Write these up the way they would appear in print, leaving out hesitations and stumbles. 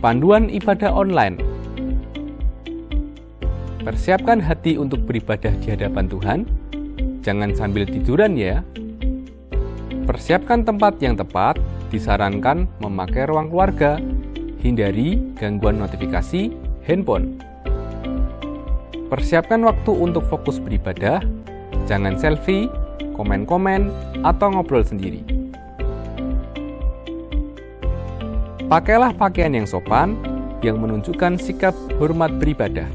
Panduan ibadah online. Persiapkan hati untuk beribadah di hadapan Tuhan. Jangan sambil tiduran ya. Persiapkan tempat yang tepat. Disarankan memakai ruang keluarga. Hindari gangguan notifikasi handphone. Persiapkan waktu untuk fokus beribadah. Jangan selfie, komen-komen, atau ngobrol sendiri. Pakailah pakaian yang sopan, yang menunjukkan sikap hormat beribadah.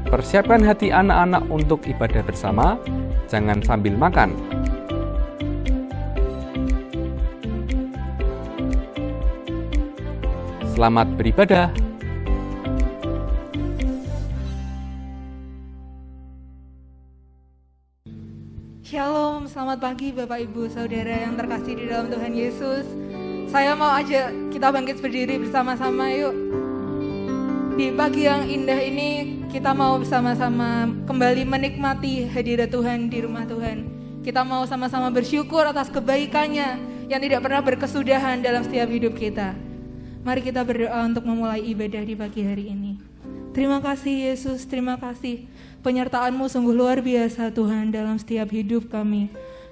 Persiapkan hati anak-anak untuk ibadah bersama, jangan sambil makan. Selamat beribadah. Shalom, selamat pagi Bapak Ibu Saudara yang terkasih di dalam Tuhan Yesus. Saya mau ajak kita bangkit berdiri bersama-sama yuk. Di pagi yang indah ini kita mau bersama-sama kembali menikmati hadirat Tuhan di rumah Tuhan. Kita mau sama-sama bersyukur atas kebaikannya yang tidak pernah berkesudahan dalam setiap hidup kita. Mari kita berdoa untuk memulai ibadah di pagi hari ini. Terima kasih Yesus, terima kasih. Penyertaan-Mu sungguh luar biasa Tuhan dalam setiap hidup kami.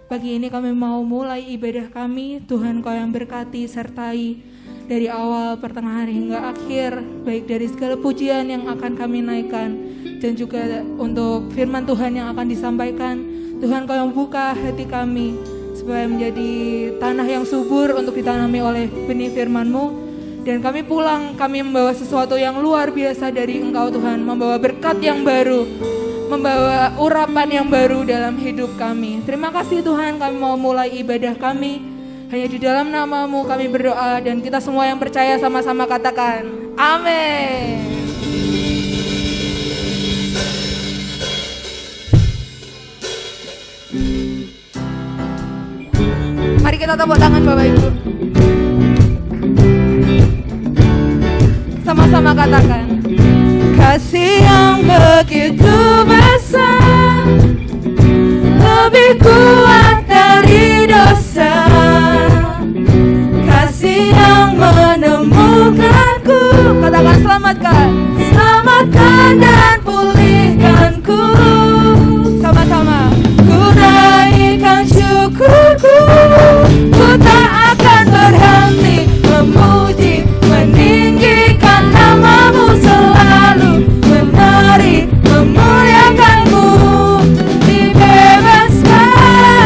Pagi ini kami mau mulai ibadah kami, Tuhan Kau yang berkati, sertai dari awal, pertengahan hingga akhir, baik dari segala pujian yang akan kami naikkan, dan juga untuk firman Tuhan yang akan disampaikan. Tuhan Kau yang buka hati kami, supaya menjadi tanah yang subur untuk ditanami oleh benih firman-Mu. Dan kami pulang, kami membawa sesuatu yang luar biasa dari Engkau Tuhan, membawa berkat yang baru, membawa urapan yang baru dalam hidup kami. Terima kasih Tuhan, kami mau mulai ibadah kami. Hanya di dalam nama-Mu kami berdoa, dan kita semua yang percaya sama-sama katakan, amin. Mari kita tepuk tangan Bapak Ibu. Sama-sama katakan, kasih yang begitu besar, lebih kuat dari dosa. Kasih yang menemukanku, katakan selamatkan, selamatkan dan pulihkanku. Sama-sama, ku naikkan syukurku, ku tak akan berhenti memuji, meninggikan nama-Mu selalu, menari, memuliakan-Mu, dibebaskan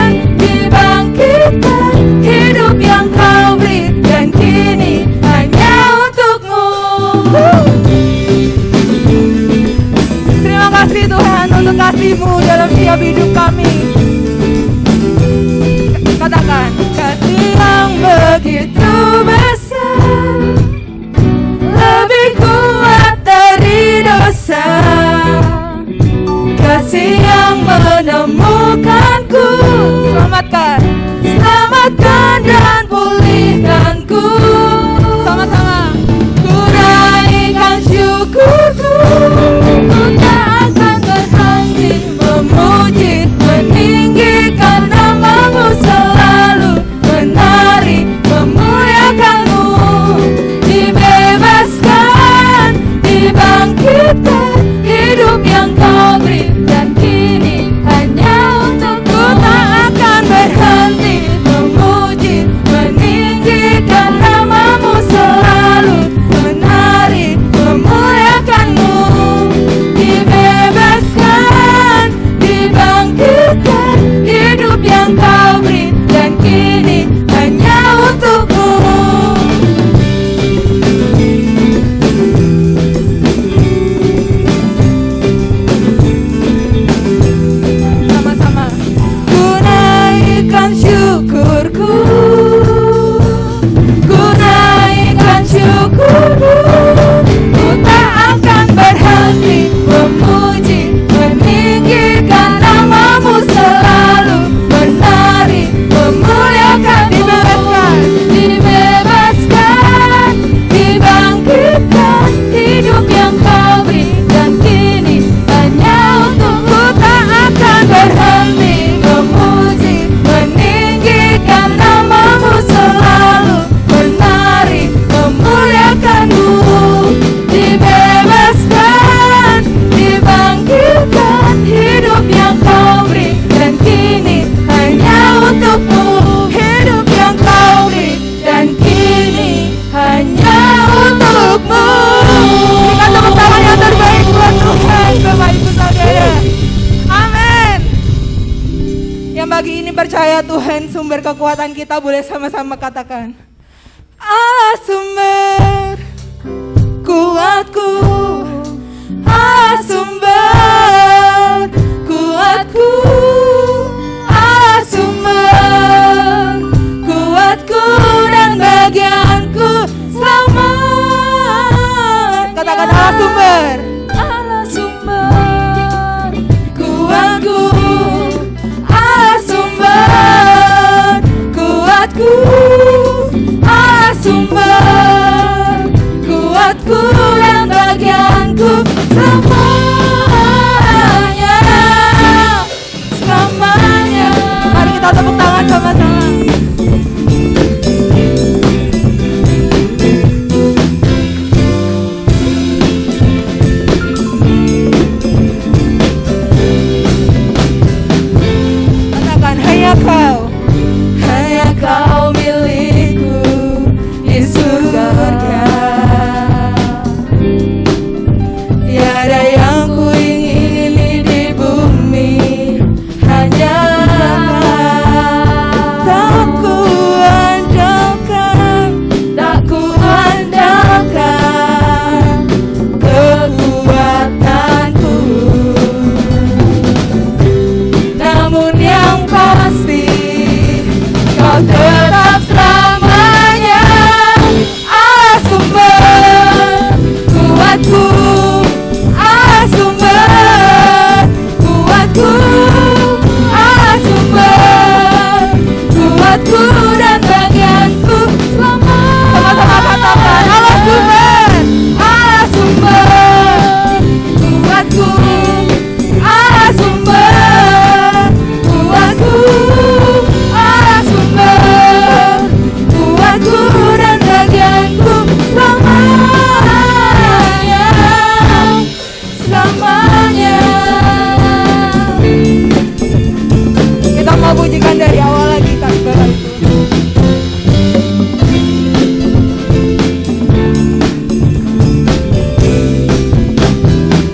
Yang pagi ini percaya Tuhan sumber kekuatan kita, boleh sama-sama katakan. Allah sumber kuatku, Allah sumber kuatku, Allah sumber kuatku dan bagianku selamat. Katakan Allah sumber, Allah sumber kuatku, Allah sumber kuatku, Allah sumber kuatku dan bagianku selamanya, selamanya. Mari kita tepuk tangan sama-sama. Katakan hanya kau milikku di surga. Tiada yang ku ingini di bumi, hanya tak ku andalkan, tak ku andalkan kekuatanku. Namun yang pasti kau tetap selamanya, Allah sumber kuatku, Allah sumber kuatku, Allah sumber kuatku dan bagianku selamat. Sama-sama katakan Allah sumber, Allah sumber kuatku, Allah sumber kuatku, Allah sumber kuatku dan bagianku selamanya, selamanya. Kita mau pujikan dari awal lagi kan Bapak Ibu.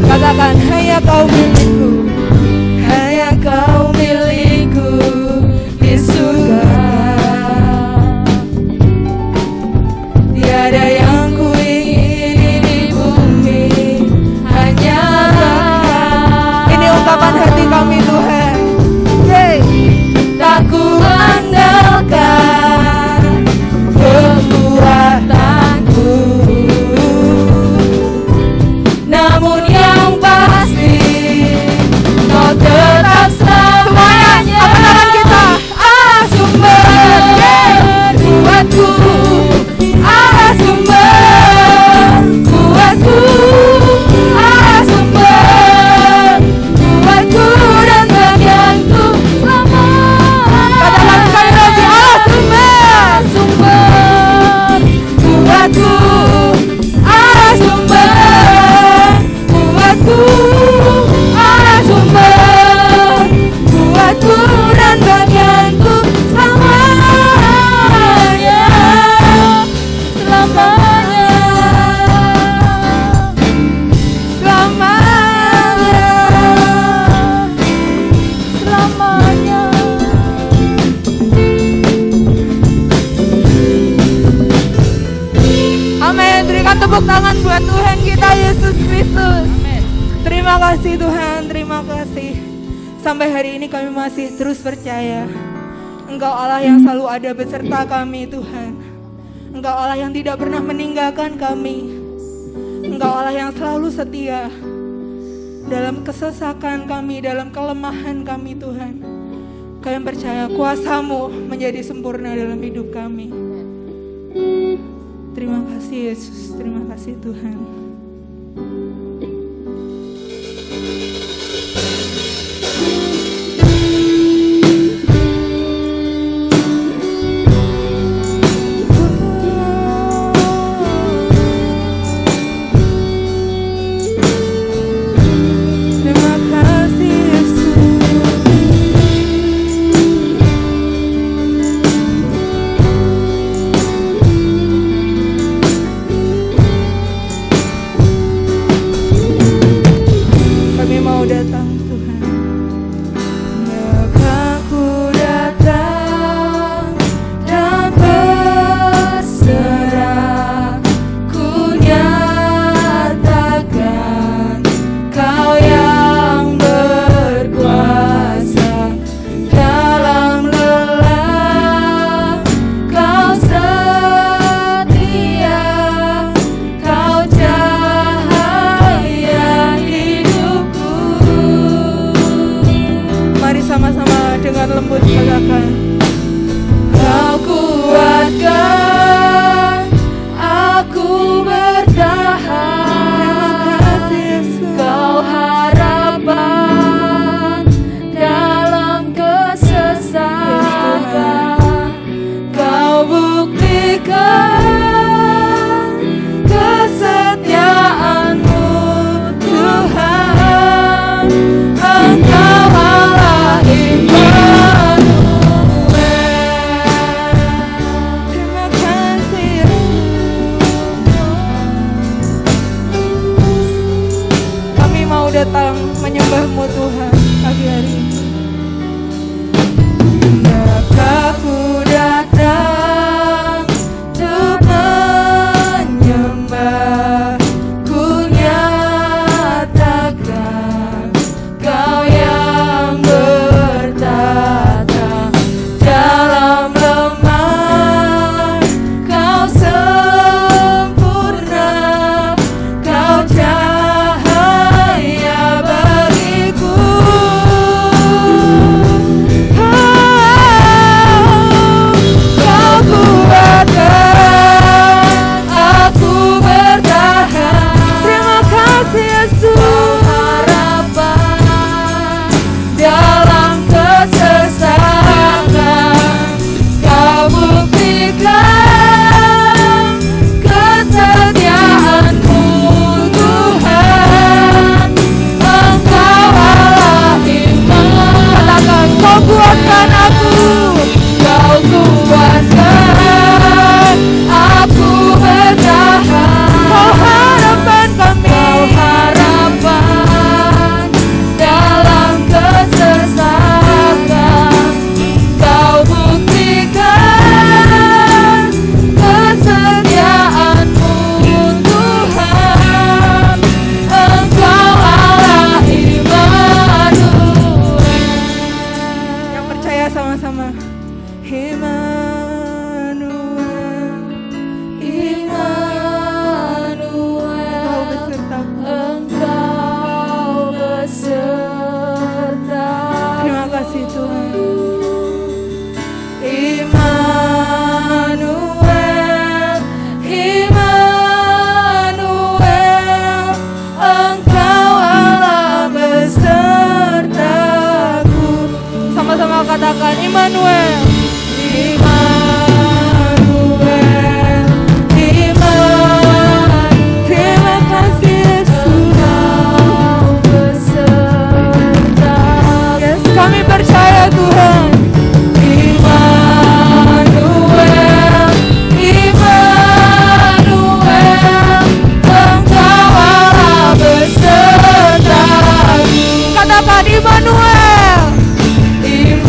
Katakan hanya kau milikku, hanya kau milikku di surga. Tiada yang ku ingini di bumi, hanya ini ungkapan hati kami Tuhan. Tak ku andalkan kekuatanku, namun yang pasti kau tetap selamanya. Apa kita? Allah sumber kuatku, Allah sumber kuatku, Allah sumber kuatku dan bagianku selamat. Katakan sekali lagi, Allah sumber kuatku, Allah sumber kuatku, Allah sumber kuatku dan bagianku selamanya, selamanya, selamanya, selamanya. Amin. Berikan tepuk tangan buat Tuhan kita Yesus Kristus. Terima kasih Tuhan, terima kasih. Sampai hari ini kami masih terus percaya Engkau Allah yang selalu ada beserta kami Tuhan. Engkau Allah yang tidak pernah meninggalkan kami. Engkau Allah yang selalu setia dalam kesesakan kami, dalam kelemahan kami Tuhan. Kami percaya kuasa-Mu menjadi sempurna dalam hidup kami. Terima kasih Yesus, terima kasih Tuhan. lembut katakan. Kau kuatkan aku bertahan. Kau harapan dalam kesesakan. Kau buktikan kesetiaan-Mu Tuhan. Engkau Allah Immanuel. Terima kasih Yesus. Kami mau datang menyembah-Mu Tuhan pagi hari ini. Maka ku datang untuk menyembah, ku nyatakan Kau yang bertata dalam lemah. Kau sempurna, Kau cahaya bagiku. Kau kuatkan aku bertahan. Terima kasih Yesus. Harapan dalam kesesakan. Kau buktikan kesetiaan-Mu Tuhan. Engkau Allah Immanuel. Katakan, Kau kuatkan aku. Kau kuatkan aku bertahan. Kau harapan kami. Kau harapan dalam kesesakan. Kau buktikan kesetiaan-Mu Tuhan. Engkau Allah Immanuel. Yang percaya sama-sama. Immanuel, Immanuel, Engkau beserta. Terima kasih Tuhan. Immanuel, Immanuel, Engkau Allah besertaku. Sama-sama katakan Immanuel. Immanuel, Immanuel, terima kasih Yesus. Kau beserta. Yes, kami percaya Tuhan. Immanuel, Immanuel, Engkau Allah besertaku. Katakan Immanuel. Immanuel,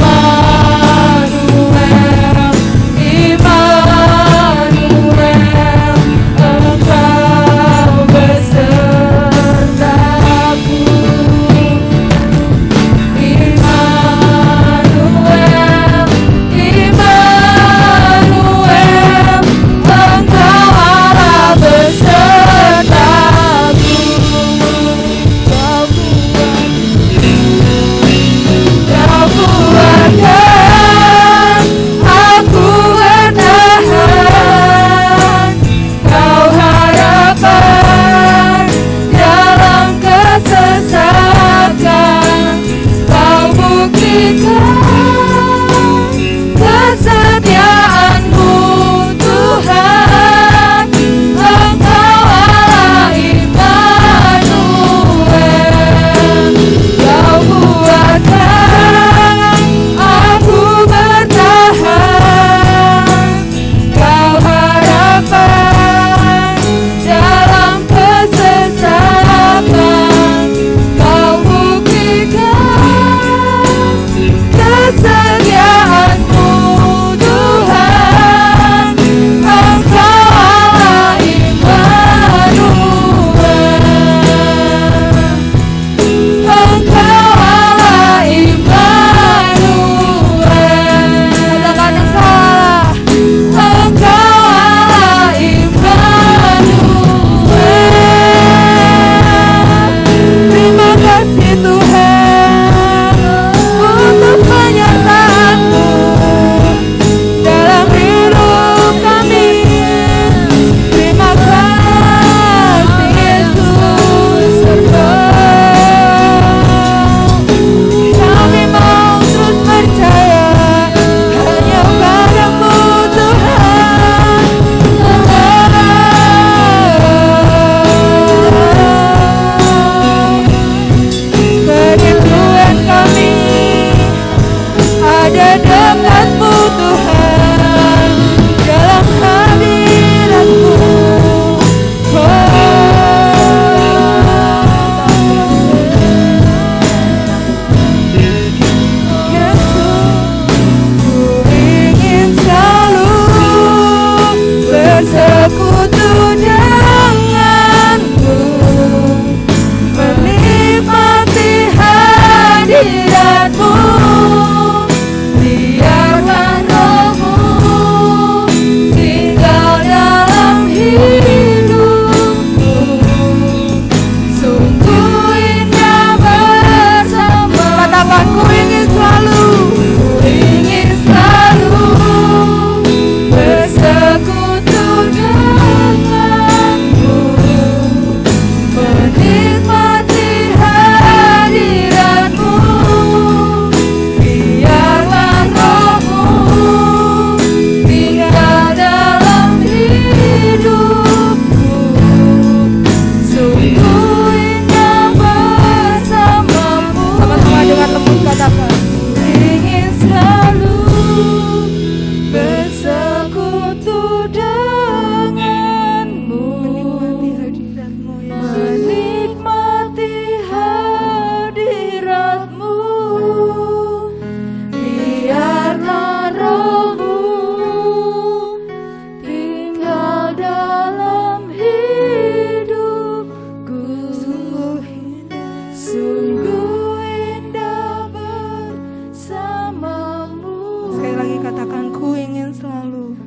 Katakan ku ingin selalu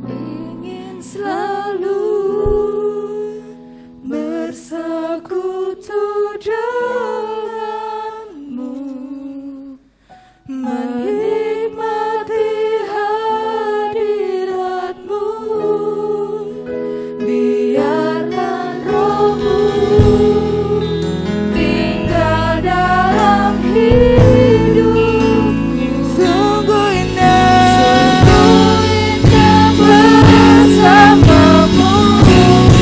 bersekutu denganmu, menikmati hadiratmu, biarkan rohmu tinggal dalam hidupku. Sungguh indah bersamamu,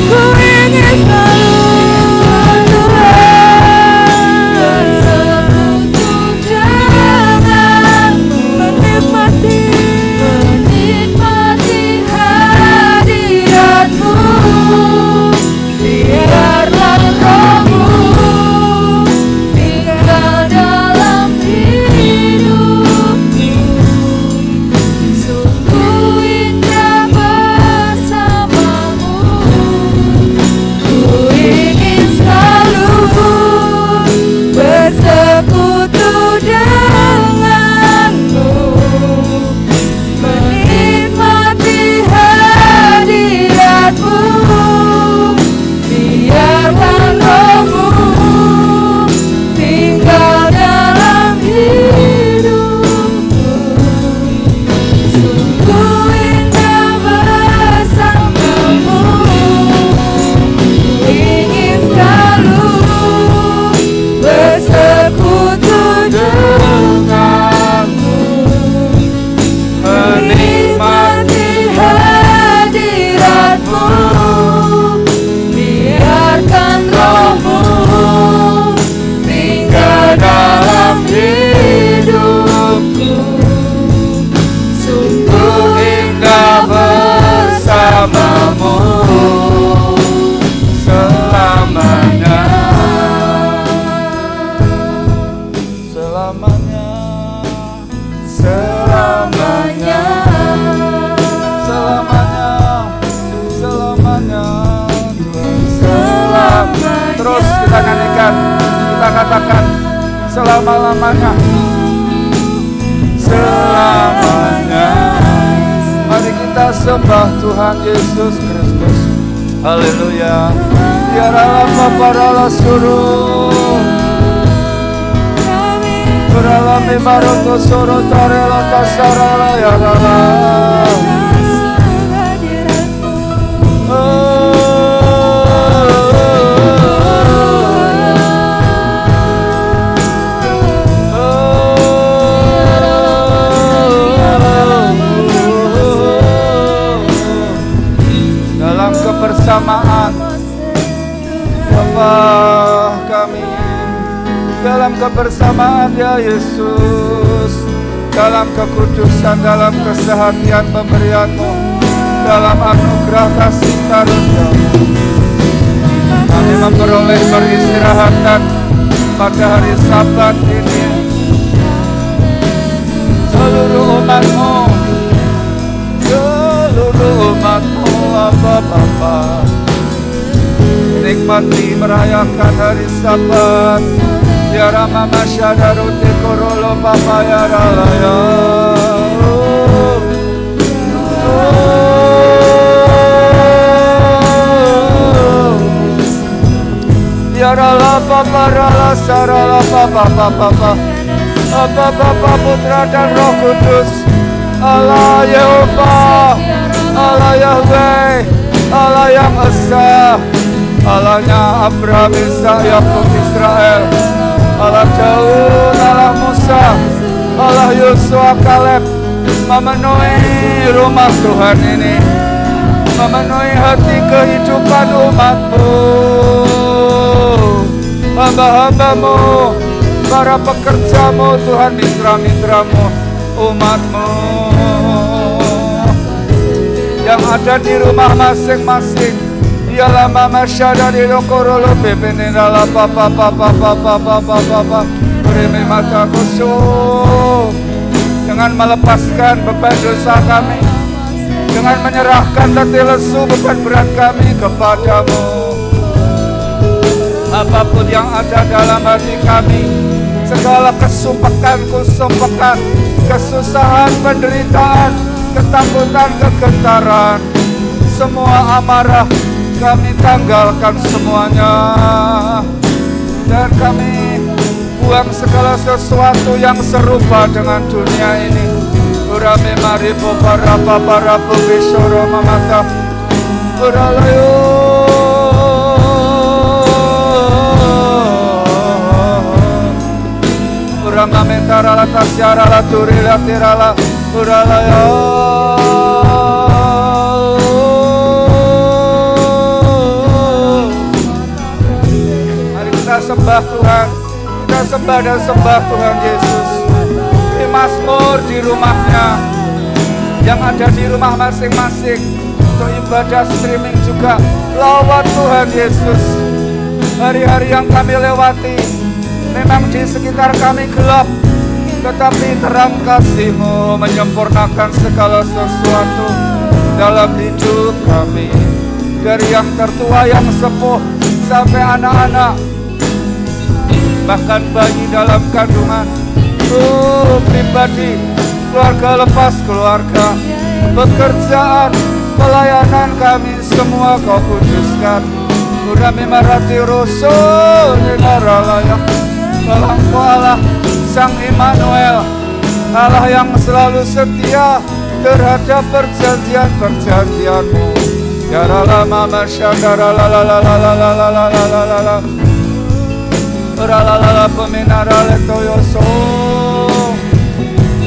ku ingin selalu katakan selama-lamanya, selamanya. Mari kita sembah Tuhan Yesus Kristus. Haleluya. Biarlah paparala suruh Berala mimaroto soro tarela tasarala ya Allah. Kebersamaan Bapa kami, dalam kebersamaan ya Yesus, dalam kekudusan, dalam kesehatian pemberian-Mu, dalam anugerah kasih karunia-Mu, kami memperoleh peristirahatan pada hari Sabat ini. Seluruh umat-Mu, Bapa, nikmati merayakan hari Sabat. Ya Rama Masyadaruti Korolo Papa ya Ralaya. Ya Rala Papa Rala Sarala Papa Papa Papa Putra dan Roh Kudus, Allah Yehova, Allah Yahweh, Allah yang Esa, Allahnya Abraham, Ishak, Yakub, Israel, Allah Daud, Allah Musa, Allah Yosua, Kaleb, memenuhi rumah Tuhan ini, memenuhi hati kehidupan umat-Mu, hamba-hamba-Mu, para pekerja-Mu, Tuhan, mitra-mitra-Mu, umat-Mu yang ada di rumah masing-masing. Ialah mama syada di lokorolo bebenela papa beri mata khusyuk dengan melepaskan beban dosa kami, dengan menyerahkan letih lesu beban berat kami kepadamu. Apapun yang ada dalam hati kami, segala kesumpekan, kesusahan, penderitaan, ketakutan, kegentaran, semua amarah kami tanggalkan semuanya, dan kami buang segala sesuatu yang serupa dengan dunia ini. Urame maripo para besoro mamata uralayo urama mentara la tasyara la turila tirala uralayo. Mari kita sembah Tuhan, kita sembah dan sembah Tuhan Yesus. Mazmur di rumahnya, yang ada di rumah masing-masing, untuk ibadah streaming juga, lawat Tuhan Yesus. Hari-hari yang kami lewati memang di sekitar kami gelap, tetapi terang kasih-Mu menyempurnakan segala sesuatu dalam hidup kami, dari yang tertua, yang sepuh, sampai anak-anak, bahkan bayi dalam kandungan. Pribadi, keluarga lepas keluarga, pekerjaan, pelayanan kami semua Kau kuduskan. Udah memarati Rasul Nenaralaya, Engkau Allah Sang Immanuel, Allah yang selalu setia terhadap perjanjian-perjanjian-Mu. Ya ralama masyadara la la la la la la la la la la la ralala peminarale toyoso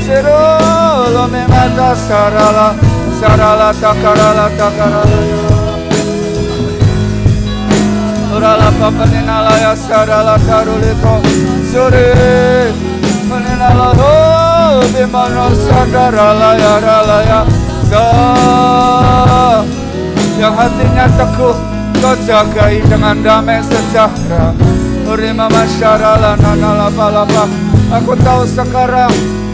Sero lo me mata sarala takarala Urala papaninala ya sarala taruliko sore paninala ho bimano sadarala ya rala ya sa, yang hatinya teguh Kau jagai dengan damai sejahtera. Urima masyarala nanala palapa. Aku tahu sekarang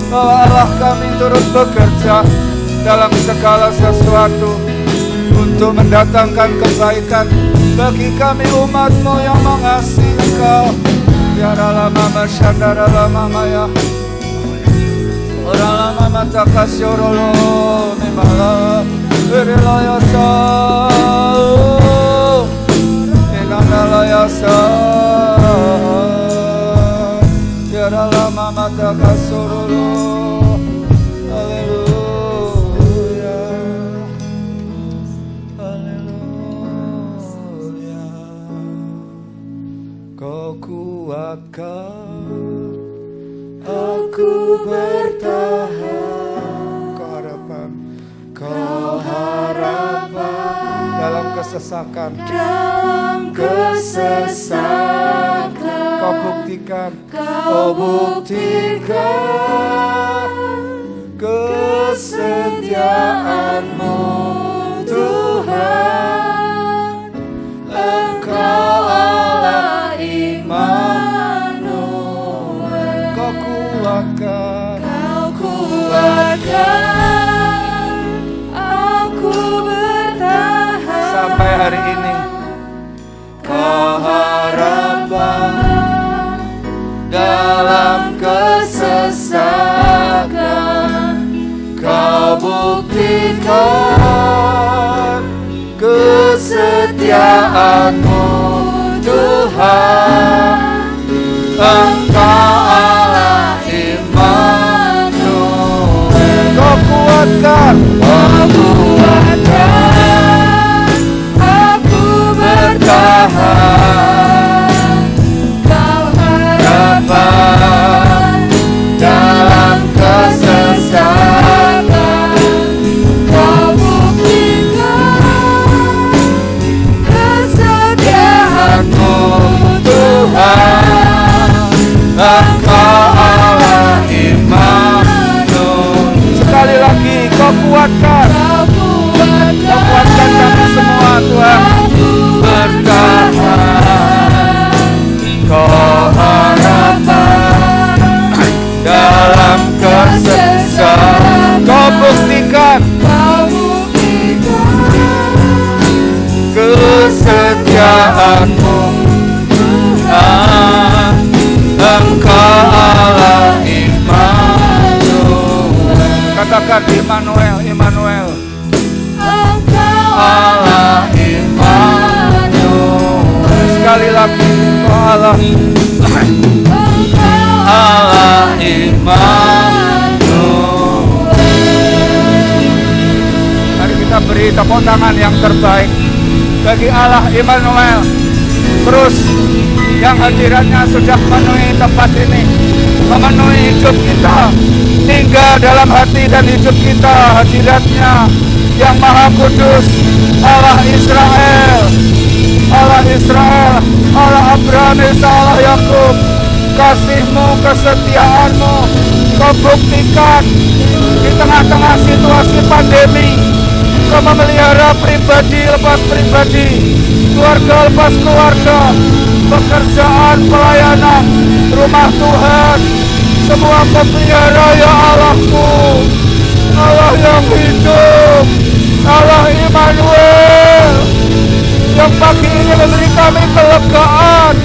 bahwa Allah kami turut bekerja dalam segala sesuatu untuk mendatangkan kebaikan bagi kami umat-Mu yang mengasihi Engkau. Biarlah mama syandara mama ya orang mama takasyurolo mimala berilah yasa inanala yasa biarlah mama takasyurolo. Kuatkan aku bertahan, kau harapan dalam kesesakan, kau buktikan kesetiaan-Mu Tuhan. Engkau Allah Immanuel, Kau kuatkan aku bertahan sampai hari ini. Kau harapan dalam kesesakan, Kau buktikan kesetiaan-Mu Tuhan. Engkau Allah Immanuel, Kau kuatkan aku bertahan. Kau harapan dalam kesesakan, Kau buktikan kesetiaan-Mu Tuhan. Engkau Allah Immanuel. Sekali lagi Kau kuatkan kami semua Tuhan. Bertahan, Kau harapan dalam kesesakan, Kau buktikan kesetiaan-Mu Tuhan. Engkau Allah Immanuel. katakan Immanuel, Immanuel. Allah Immanuel. Sekali lagi, Engkau Allah. Allah Immanuel. Mari kita beri tepuk tangan yang terbaik bagi Allah Immanuel. Terus yang hadiratnya sudah memenuhi tempat ini, memenuhi hidup kita, tinggal dalam hati dan hidup kita. Hadiratnya yang Maha Kudus, Allah Israel, Allah Israel, Allah Abraham, Isa, Allah Yakub. Kasih-Mu, kesetiaan-Mu Kau buktikan di tengah-tengah situasi pandemi. Kau memelihara pribadi lepas pribadi, keluarga lepas keluarga, pekerjaan, pelayanan, rumah Tuhan, semua Kau pelihara ya Allahku. Allah yang hidup, Allah Immanuel, yang pagi ini memberi kami kelegaan.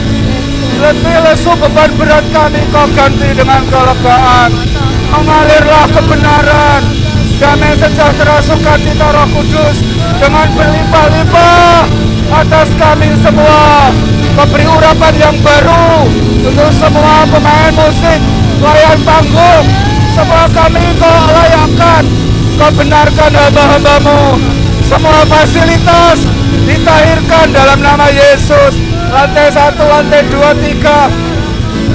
Letih lesu beban berat kami Kau ganti dengan kelegaan. Mengalirlah kebenaran, damai sejahtera sukacita Roh Kudus dengan berlimpah-limpah atas kami semua. Kau beri urapan yang baru untuk semua pemain musik, pelayan panggung. Semua kami Kau layakkan, Kau benarkan hamba-hamba-Mu. Semua fasilitas ditahirkan dalam nama Yesus. Lantai 1, lantai 2, 3,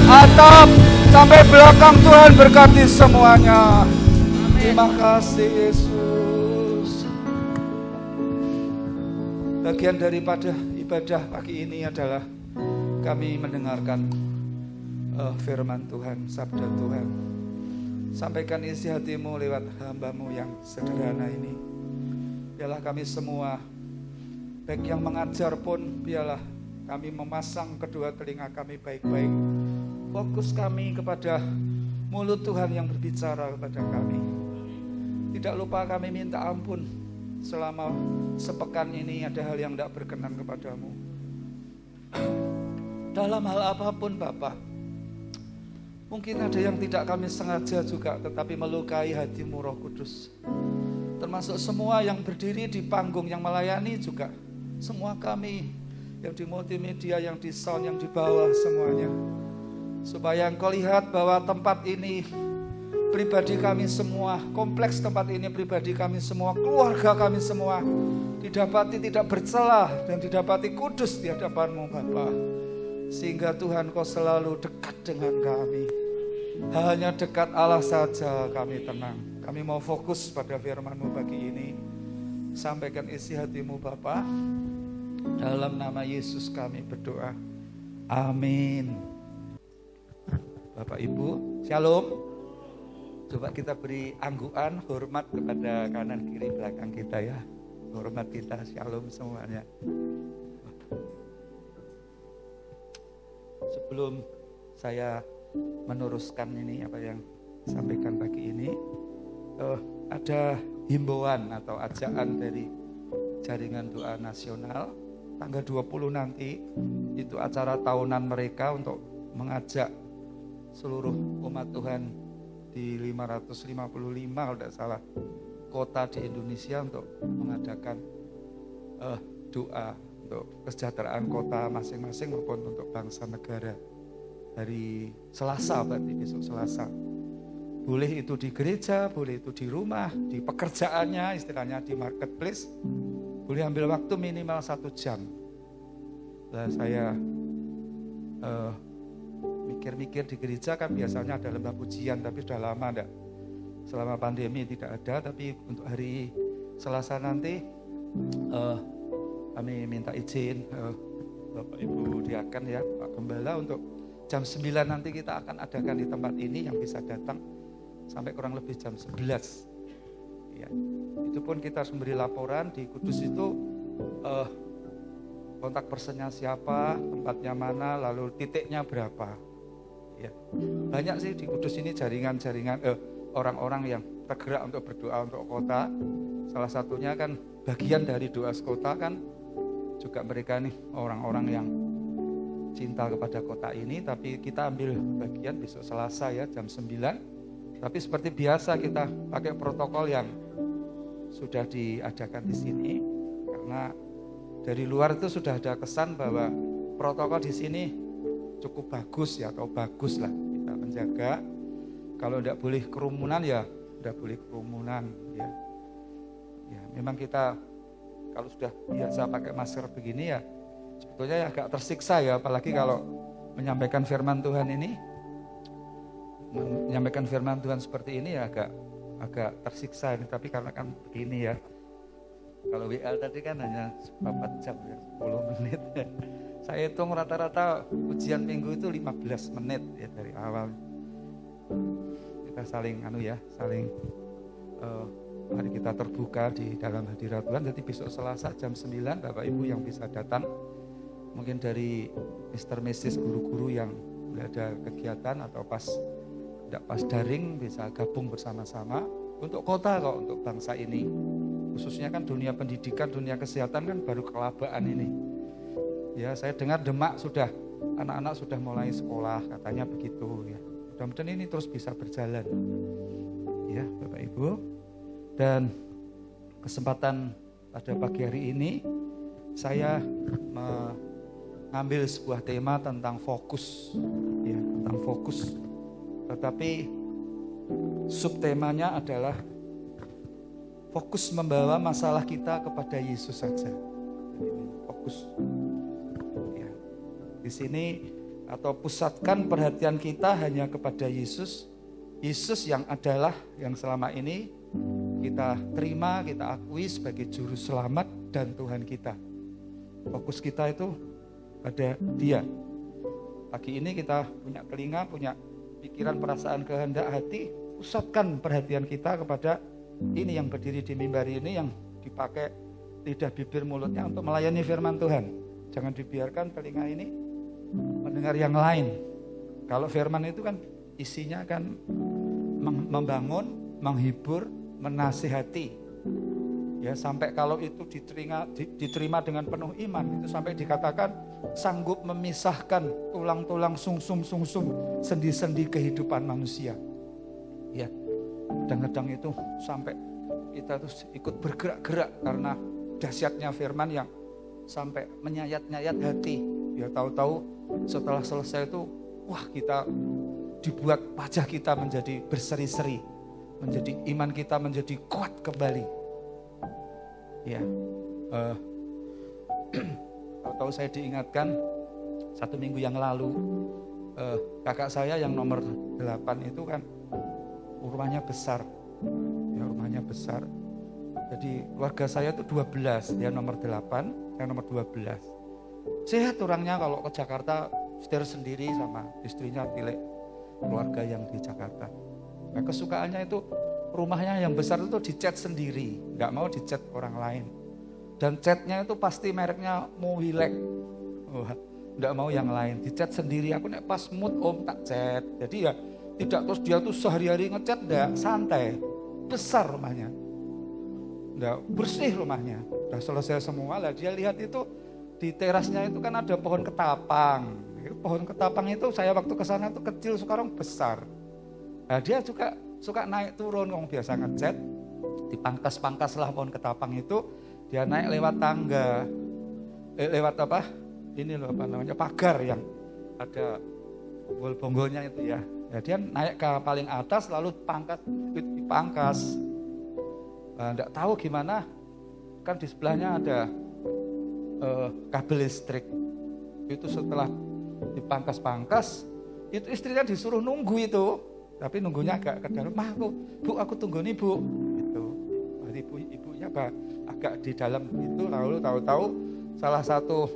atap sampai belakang, Tuhan berkati semuanya. Terima kasih Yesus. Bagian daripada ibadah pagi ini adalah kami mendengarkan firman Tuhan, sabda Tuhan. Sampaikan isi hati-Mu lewat hamba-Mu yang sederhana ini. Biarlah kami semua, baik yang mengajar pun, biarlah kami memasang kedua telinga kami baik-baik. Fokus kami kepada mulut Tuhan yang berbicara kepada kami. Tidak lupa kami minta ampun selama sepekan ini ada hal yang tidak berkenan kepadamu. Dalam hal apapun Bapa. Mungkin ada yang tidak kami sengaja juga, tetapi melukai hati-Mu Roh Kudus. Termasuk semua yang berdiri di panggung, yang melayani juga. Semua kami yang di multimedia, yang di sound, yang di bawah semuanya. Supaya Engkau lihat bahwa tempat ini pribadi kami semua, kompleks tempat ini pribadi kami semua, keluarga kami semua didapati tidak bercelah dan didapati kudus di hadapan-Mu Bapa. Sehingga Tuhan Kau selalu dekat dengan kami. Hanya dekat Allah saja kami tenang. Kami mau fokus pada firman-Mu pagi ini. Sampaikan isi hati-Mu Bapa. Dalam nama Yesus kami berdoa. Amin. Bapak Ibu, shalom. Coba kita beri anggukan hormat kepada kanan kiri belakang kita ya. Hormat kita, shalom semuanya. Sebelum saya meneruskan ini apa yang disampaikan pagi ini, ada himbauan atau ajakan dari Jaringan Doa Nasional. Tanggal 20 nanti itu acara tahunan mereka untuk mengajak seluruh umat Tuhan di 555 kalau tidak salah kota di Indonesia untuk mengadakan doa untuk kesejahteraan kota masing-masing maupun untuk bangsa negara. Hari Selasa, berarti besok Selasa. Boleh itu di gereja, boleh itu di rumah, di pekerjaannya, istilahnya di marketplace. Boleh ambil waktu minimal 1 jam. Nah, saya mikir-mikir di gereja kan biasanya ada lembah pujian, tapi sudah lama enggak. Selama pandemi tidak ada, tapi untuk hari Selasa nanti kami minta izin Bapak Ibu Diaken ya, Pak Gembala, untuk jam 9 nanti kita akan adakan di tempat ini yang bisa datang sampai kurang lebih jam 11. Ya. Itu pun kita harus memberi laporan di Kudus itu kontak personnya siapa, tempatnya mana, lalu titiknya berapa. Ya. Banyak sih di Kudus ini jaringan-jaringan orang-orang yang tergerak untuk berdoa untuk kota. Salah satunya kan bagian dari doa sekota kan juga mereka nih orang-orang yang cinta kepada kota ini. Tapi kita ambil bagian besok Selasa ya jam 9 Tapi seperti biasa kita pakai protokol yang sudah diadakan di sini, karena dari luar itu sudah ada kesan bahwa protokol di sini cukup bagus ya, atau bagus lah kita menjaga. Kalau tidak boleh kerumunan ya tidak boleh kerumunan ya. Ya memang kita kalau sudah biasa pakai masker begini ya sebetulnya ya agak tersiksa ya, apalagi kalau menyampaikan firman Tuhan ini, menyampaikan firman Tuhan seperti ini ya agak tersiksa ini. Tapi karena kan begini ya, kalau WL tadi kan hanya 4 jam ya, 10 menit ya. Saya hitung rata-rata ujian minggu itu 15 menit ya dari awal. Kita saling mari kita terbuka di dalam hadirat Tuhan. Jadi besok Selasa jam 9 Bapak Ibu yang bisa datang, mungkin dari Mr. Mrs. guru-guru yang ada kegiatan atau tidak pas daring bisa gabung bersama-sama untuk kota kok, untuk bangsa ini. Khususnya kan dunia pendidikan, dunia kesehatan kan baru kelabaan ini. Ya, saya dengar Demak sudah, anak-anak sudah mulai sekolah, katanya begitu ya. Mudah-mudahan ini terus bisa berjalan. Ya, Bapak Ibu. Dan kesempatan pada pagi hari ini saya mengambil sebuah tema tentang fokus, ya, tentang fokus. Tetapi subtemanya adalah fokus membawa masalah kita kepada Yesus saja. Fokus. Ya. Di sini atau pusatkan perhatian kita hanya kepada Yesus. Yesus yang adalah yang selama ini kita terima, kita akui sebagai juru selamat dan Tuhan kita. Fokus kita itu pada Dia. Pagi ini kita punya telinga, punya pikiran, perasaan, kehendak hati, pusatkan perhatian kita kepada ini yang berdiri di mimbar ini, yang dipakai lidah, bibir, mulutnya untuk melayani firman Tuhan. Jangan dibiarkan telinga ini mendengar yang lain. Kalau firman itu kan isinya kan membangun, menghibur, menasihati. Ya, sampai kalau itu diterima dengan penuh iman, itu sampai dikatakan sanggup memisahkan tulang-tulang, sungsum sendi-sendi kehidupan manusia. Ya, kadang-kadang itu sampai kita tuh ikut bergerak-gerak karena dahsyatnya firman yang sampai menyayat-nyayat hati. Ya, tahu-tahu setelah selesai itu, wah, kita dibuat wajah kita menjadi berseri-seri, menjadi iman kita menjadi kuat kembali. Ya, tahu saya diingatkan 1 minggu yang lalu, kakak saya yang nomor 8 itu kan rumahnya besar, ya, rumahnya besar. Jadi keluarga saya itu 12, dia nomor 8, saya nomor 12. Sehat orangnya, kalau ke Jakarta setir sendiri sama istrinya, pilih keluarga yang di Jakarta. Nah, kesukaannya itu rumahnya yang besar itu dicat sendiri, nggak mau dicat orang lain. Dan catnya itu pasti mereknya Mobilek, nggak mau yang lain, dicat sendiri. Aku nek pas mood om tak cat. Jadi ya tidak terus dia tuh sehari-hari ngecat, nggak, santai. Besar rumahnya, nggak, bersih rumahnya. Udah selesai semua lah, dia lihat itu di terasnya itu kan ada pohon ketapang. Pohon ketapang itu saya waktu ke sana tuh kecil, sekarang besar. Nah, dia juga suka naik turun, kalau biasa ngecat, dipangkas-pangkas lah pohon ketapang itu, dia naik lewat tangga, lewat apa? Ini loh apa namanya, pagar yang ada bonggol-bonggolnya itu ya. Ya, dia naik ke paling atas lalu dipangkas. Nggak tahu gimana, kan di sebelahnya ada kabel listrik. Itu setelah dipangkas-pangkas, itu istrinya disuruh nunggu itu. Tapi nunggunya agak ke dalam, bu aku tunggu nih bu, gitu. Ibunya agak di dalam itu, lalu tahu-tahu salah satu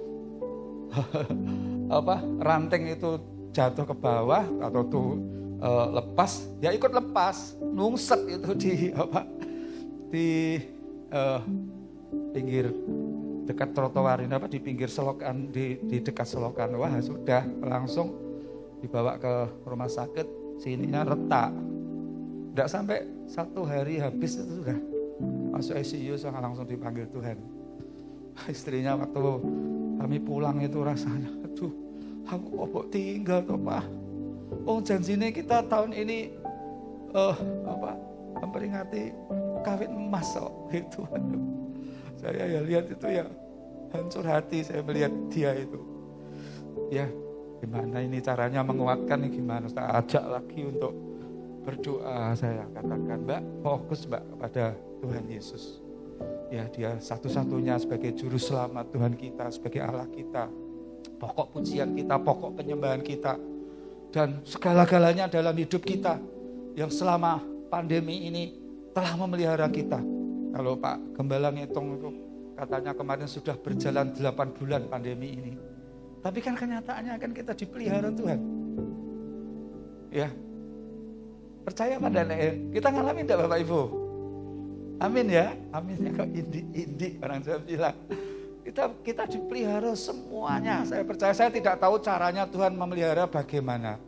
ranting itu jatuh ke bawah atau tuh lepas, dia ikut lepas, nungset itu di pinggir dekat trotoar ini, di pinggir selokan, di dekat selokan. Wah, sudah langsung dibawa ke rumah sakit. Sininya retak, tidak sampai 1 hari habis itu sudah masuk ICU, langsung dipanggil Tuhan. Istrinya waktu kami pulang itu rasanya, aduh, aku kok tinggal toh Pak. Oh, janjinya kita tahun ini memperingati kawin emas itu. Saya ya lihat itu ya hancur hati saya melihat dia itu. Ya, gimana ini caranya menguatkan nih gimana? Saya ajak lagi untuk berdoa, saya katakan, Mbak, fokus Mbak kepada Tuhan Yesus. Ya, dia satu-satunya sebagai juru selamat Tuhan kita, sebagai Allah kita. Pokok pujian kita, pokok penyembahan kita. Dan segala-galanya dalam hidup kita yang selama pandemi ini telah memelihara kita. Kalau Pak Gembala ngitung itu katanya kemarin sudah berjalan 8 bulan pandemi ini. Tapi kan kenyataannya kan kita dipelihara Tuhan. Ya. Percaya pada kita ngalamin enggak Bapak Ibu? Amin ya. Aminnya kok indik orang saya bilang. Kita dipelihara semuanya. Saya percaya, saya tidak tahu caranya Tuhan memelihara bagaimana.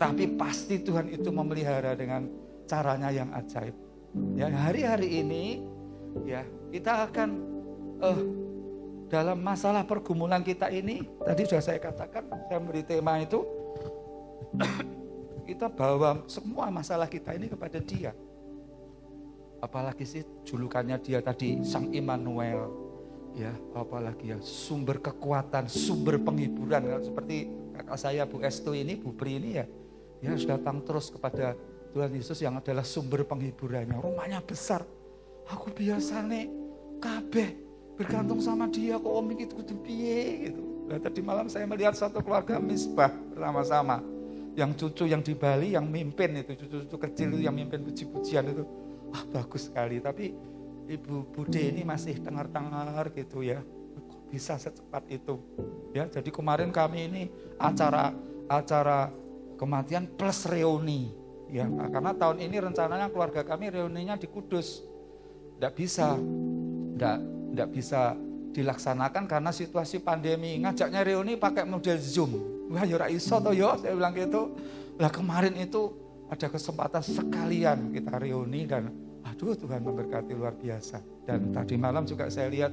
Tapi pasti Tuhan itu memelihara dengan caranya yang ajaib. Ya, hari-hari ini ya kita akan dalam masalah pergumulan kita ini, tadi sudah saya katakan, saya beri tema itu kita bawa semua masalah kita ini kepada Dia. Apalagi sih julukannya dia tadi Sang Immanuel, ya apalagi ya sumber kekuatan, sumber penghiburan. Seperti kakak saya Bu Estu ini, Bu Pri ini ya, dia harus datang terus kepada Tuhan Yesus yang adalah sumber penghiburannya. Rumahnya besar, aku biasa nih kabeh bergantung sama dia kok om iki kudu piye gitu. Nah, tadi malam saya melihat satu keluarga misbah bersama-sama. Yang cucu yang di Bali yang mimpin itu, cucu-cucu kecil itu yang mimpin puji-pujian itu. Wah, bagus sekali, tapi Ibu Bude ini masih tengar-tengar gitu ya. Kok bisa secepat itu? Ya, jadi kemarin kami ini acara kematian plus reuni. Ya, karena tahun ini rencananya keluarga kami reuninya di Kudus. Enggak bisa dilaksanakan karena situasi pandemi. Ngajaknya reuni pakai model Zoom. Wah, ya ora iso to yo, saya bilang gitu. Lah kemarin itu ada kesempatan sekalian kita reuni dan aduh Tuhan memberkati luar biasa. Dan tadi malam juga saya lihat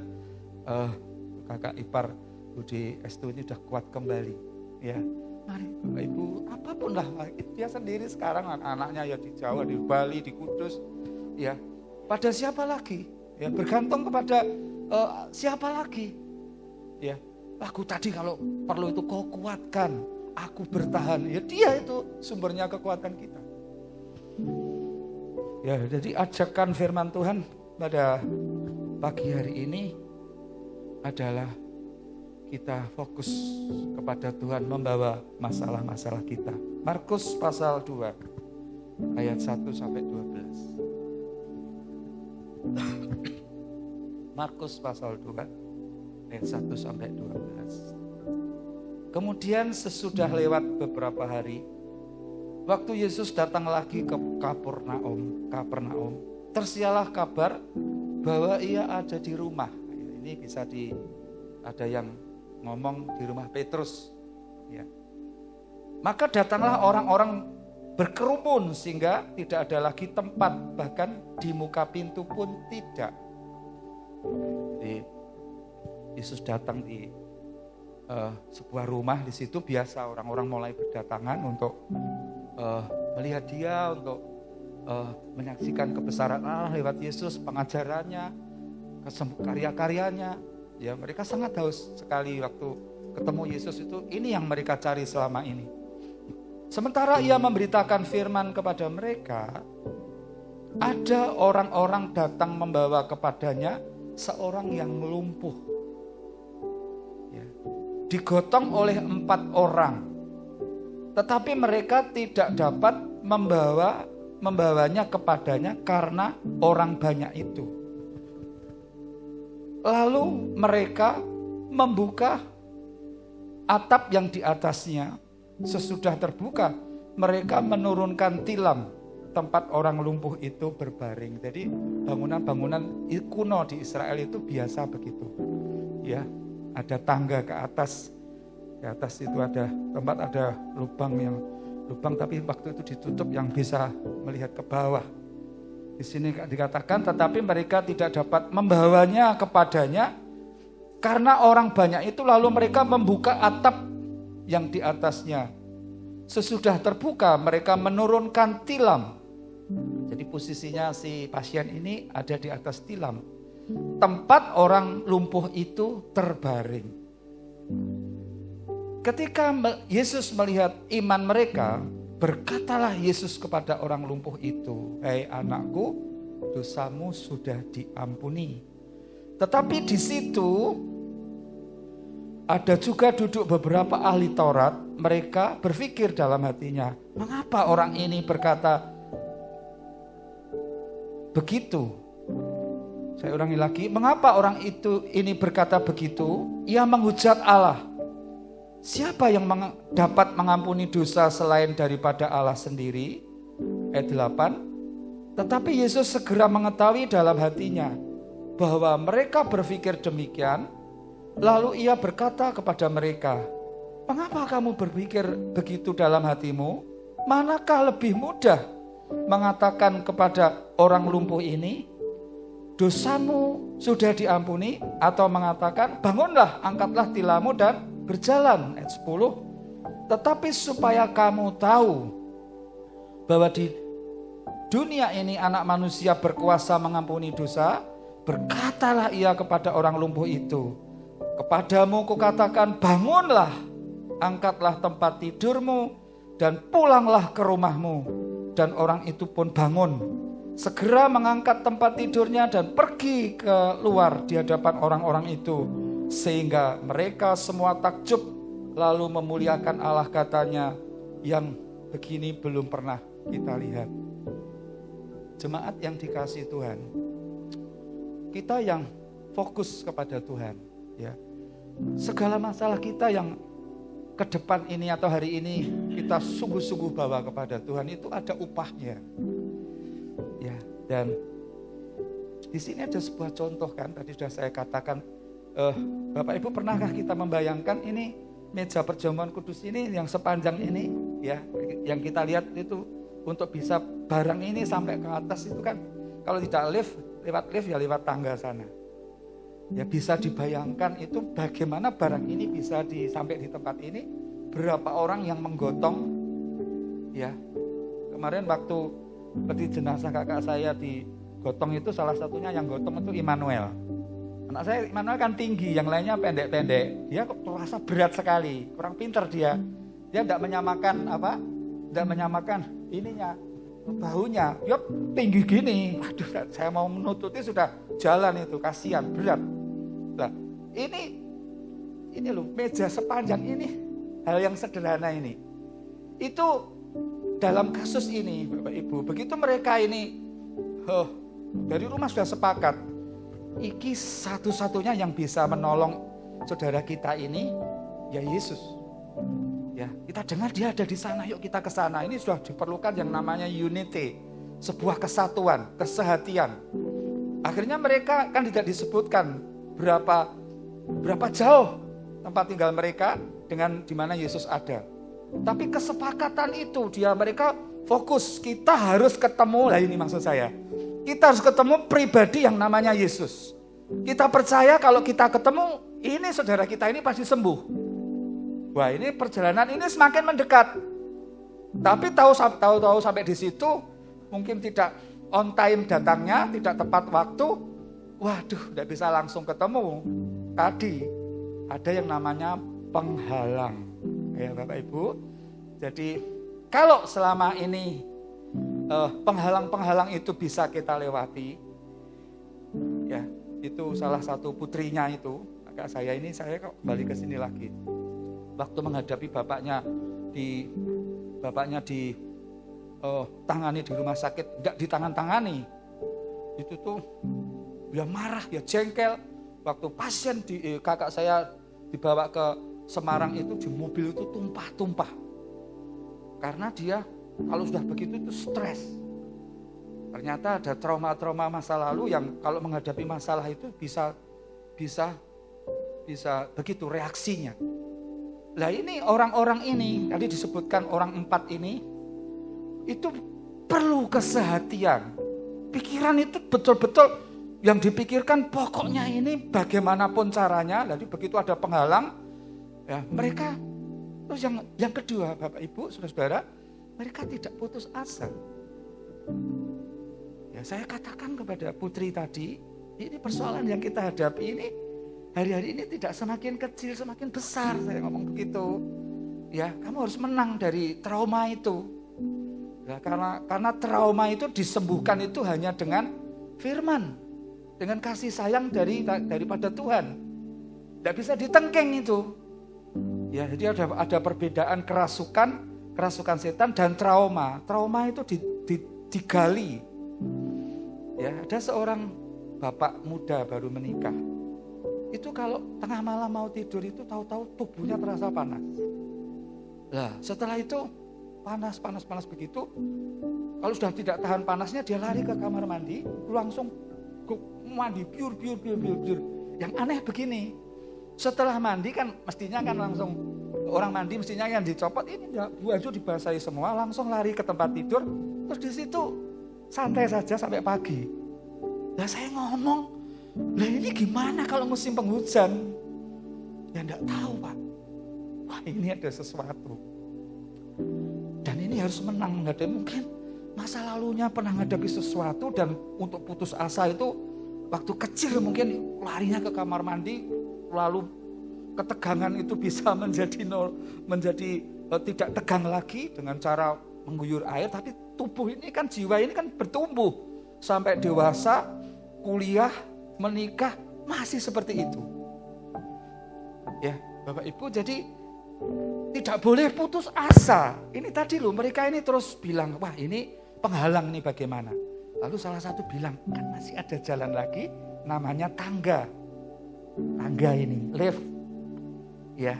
kakak ipar Budi Estu ini sudah kuat kembali. Ya, mari Bapak Ibu, apapun lah, dia sendiri sekarang anak-anaknya ya di Jawa, di Bali, di Kudus. Ya, pada siapa lagi? Ya, bergantung kepada siapa lagi? Ya, aku tadi kalau perlu itu kau kuatkan, aku bertahan. Ya, dia itu sumbernya kekuatan kita. Ya, jadi ajakan firman Tuhan pada pagi hari ini adalah kita fokus kepada Tuhan membawa masalah-masalah kita. Markus pasal 2 ayat 1 sampai 12. Markus pasal 2 ayat 1 sampai 12. Kemudian sesudah lewat beberapa hari, waktu Yesus datang lagi ke Kapernaum, tersiarlah kabar bahwa ia ada di rumah. Ini bisa ada yang ngomong di rumah Petrus. Ya. Maka datanglah orang-orang berkerumun sehingga tidak ada lagi tempat, bahkan di muka pintu pun tidak. Jadi Yesus datang di sebuah rumah, di situ biasa orang-orang mulai berdatangan untuk melihat dia, untuk menyaksikan kebesaran Allah lewat Yesus, pengajarannya, karya-karyanya. Ya, mereka sangat haus sekali waktu ketemu Yesus itu. Ini yang mereka cari selama ini. Sementara ia memberitakan firman kepada mereka, ada orang-orang datang membawa kepadanya seorang yang lumpuh. Ya, digotong oleh 4 orang. Tetapi mereka tidak dapat membawanya kepadanya karena orang banyak itu. Lalu mereka membuka atap yang di atasnya. Sesudah terbuka, mereka menurunkan tilam tempat orang lumpuh itu berbaring. Jadi bangunan-bangunan kuno di Israel itu biasa begitu. Ya, ada tangga ke atas. Di atas itu ada tempat, ada lubang tapi waktu itu ditutup yang bisa melihat ke bawah. Di sini dikatakan tetapi mereka tidak dapat membawanya kepadanya karena orang banyak itu. Lalu mereka membuka atap yang di atasnya. Sesudah terbuka mereka menurunkan tilam Jadi posisinya si pasien ini ada di atas tilam. Tempat orang lumpuh itu terbaring. Ketika Yesus melihat iman mereka, berkatalah Yesus kepada orang lumpuh itu, "Hei anakku, dosamu sudah diampuni." Tetapi di situ ada juga duduk beberapa ahli Taurat. Mereka berpikir dalam hatinya, mengapa orang ini berkata begitu? Saya ulangi lagi, mengapa orang ini berkata begitu? Ia menghujat Allah. Siapa yang dapat mengampuni dosa selain daripada Allah sendiri? Ayat 8. Tetapi Yesus segera mengetahui dalam hatinya bahwa mereka berpikir demikian. Lalu ia berkata kepada mereka, "Mengapa kamu berpikir begitu dalam hatimu? Manakah lebih mudah mengatakan kepada orang lumpuh ini, 'Dosamu sudah diampuni,' atau mengatakan, 'Bangunlah, angkatlah tilammu dan berjalan.'" Ayat 10. Tetapi supaya kamu tahu bahwa di dunia ini anak manusia berkuasa mengampuni dosa, berkatalah ia kepada orang lumpuh itu, "Kepadamu kukatakan, bangunlah, angkatlah tempat tidurmu dan pulanglah ke rumahmu." Dan orang itu pun bangun, segera mengangkat tempat tidurnya dan pergi keluar di hadapan orang-orang itu. Sehingga mereka semua takjub lalu memuliakan Allah, katanya, "Yang begini belum pernah kita lihat." Jemaat yang dikasihi Tuhan, kita yang fokus kepada Tuhan, ya, segala masalah kita yang ke depan ini atau hari ini kita sungguh-sungguh bawa kepada Tuhan, itu ada upahnya, ya. Dan di sini ada sebuah contoh kan, tadi sudah saya katakan, Bapak Ibu pernahkah kita membayangkan ini meja perjamuan kudus ini yang sepanjang ini, ya, yang kita lihat itu untuk bisa barang ini sampai ke atas itu kan, kalau tidak lewat lift ya lewat tangga sana. Ya bisa dibayangkan itu bagaimana barang ini bisa sampai di tempat ini, berapa orang yang menggotong, ya. Kemarin waktu peti jenazah kakak saya digotong itu, salah satunya yang gotong itu Immanuel. Anak saya Immanuel kan tinggi, yang lainnya pendek-pendek. Dia kok terasa berat sekali, kurang pinter dia. Dia tidak menyamakan ininya, bahunya. Dia tinggi gini. Waduh, saya mau menututi sudah jalan itu, kasihan, berat. Nah, ini loh, meja sepanjang ini, hal yang sederhana ini. Itu dalam kasus ini, Bapak Ibu, begitu mereka ini dari rumah sudah sepakat, iki satu-satunya yang bisa menolong saudara kita ini, ya Yesus. Ya, kita dengar dia ada di sana, yuk kita ke sana. Ini sudah diperlukan yang namanya unity, sebuah kesatuan, kesehatian. Akhirnya mereka kan tidak disebutkan berapa jauh tempat tinggal mereka dengan di mana Yesus ada. Tapi kesepakatan itu mereka fokus, kita harus ketemu. Lah ini maksud saya. Kita harus ketemu pribadi yang namanya Yesus. Kita percaya kalau kita ketemu, ini saudara kita ini pasti sembuh. Wah, ini perjalanan ini semakin mendekat. Tapi tahu sampai di situ mungkin tidak on time datangnya, tidak tepat waktu. Waduh, tidak bisa langsung ketemu. Tadi ada yang namanya penghalang. Ya Bapak Ibu. Jadi kalau selama ini penghalang-penghalang itu bisa kita lewati, ya itu salah satu putrinya itu, kakak saya ini, saya kembali ke sini lagi. Waktu menghadapi bapaknya tangani di rumah sakit, tidak ditangani, itu tuh dia marah, dia jengkel. Waktu pasien kakak saya dibawa ke Semarang itu di mobil itu tumpah-tumpah, karena dia kalau sudah begitu itu stres. Ternyata ada trauma-trauma masa lalu yang kalau menghadapi masalah itu bisa begitu reaksinya. Lah ini orang-orang ini, tadi disebutkan orang 4 ini, itu perlu kesehatian. Pikiran itu betul-betul yang dipikirkan pokoknya ini bagaimanapun caranya. Jadi begitu ada penghalang, ya mereka, terus yang kedua Bapak Ibu, saudara-saudara, mereka tidak putus asa. Ya, saya katakan kepada putri tadi, ini persoalan yang kita hadapi ini hari-hari ini tidak semakin kecil, semakin besar. Saya ngomong begitu. Ya, kamu harus menang dari trauma itu. Ya, karena trauma itu disembuhkan itu hanya dengan firman, dengan kasih sayang daripada Tuhan. Tidak bisa ditengking itu. Ya, jadi ada perbedaan kerasukan setan dan trauma. Trauma itu digali. Ya, ada seorang bapak muda baru menikah. Itu kalau tengah malam mau tidur itu tahu-tahu tubuhnya terasa panas. Nah, setelah itu panas begitu. Kalau sudah tidak tahan panasnya, dia lari ke kamar mandi, langsung mandi biur. Yang aneh begini, setelah mandi kan mestinya kan langsung orang mandi mestinya yang dicopot, ini baju dibasahi semua, langsung lari ke tempat tidur, terus di situ santai saja sampai pagi. Nah, saya ngomong, lah ini gimana kalau musim penghujan? Ya enggak tahu, Pak. Wah, ini ada sesuatu. Dan ini harus menang menghadapi, mungkin masa lalunya pernah menghadapi sesuatu dan untuk putus asa itu waktu kecil mungkin larinya ke kamar mandi, lalu ketegangan itu bisa menjadi tidak tegang lagi dengan cara mengguyur air, tapi tubuh ini kan, jiwa ini kan bertumbuh sampai dewasa, kuliah, menikah masih seperti itu. Ya, Bapak Ibu, jadi tidak boleh putus asa. Ini tadi loh, mereka ini terus bilang, wah ini penghalang nih bagaimana. Lalu salah satu bilang, kan masih ada jalan lagi, namanya tangga. Tangga ini, lift. Ya,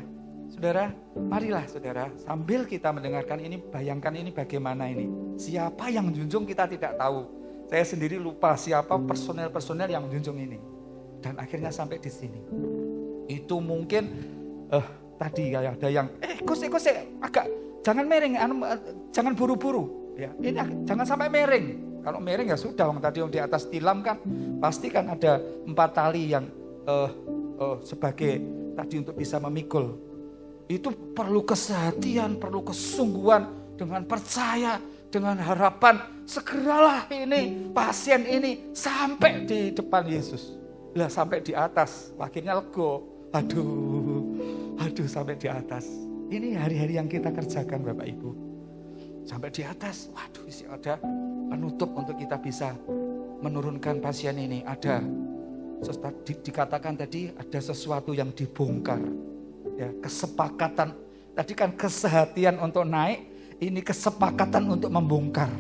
saudara, marilah saudara, sambil kita mendengarkan ini, bayangkan ini bagaimana ini. Siapa yang junjung kita tidak tahu. Saya sendiri lupa siapa personel-personel yang junjung ini. Dan akhirnya sampai di sini. Itu mungkin tadi ada yang Gus agak jangan miring, jangan buru-buru ya. Ini jangan sampai miring. Kalau miring ya sudah, tadi yang di atas tilam kan pasti kan ada 4 tali yang sebagai tadi untuk bisa memikul. Itu perlu kesehatian, perlu kesungguhan, dengan percaya, dengan harapan segeralah ini pasien ini sampai di depan Yesus. Lah sampai di atas, akhirnya lego. Aduh sampai di atas. Ini hari-hari yang kita kerjakan Bapak Ibu. Sampai di atas, waduh isi ada penutup untuk kita bisa menurunkan pasien ini. Ada dikatakan tadi ada sesuatu yang dibongkar. Ya, kesepakatan. Tadi kan kesehatian untuk naik, ini kesepakatan untuk membongkar.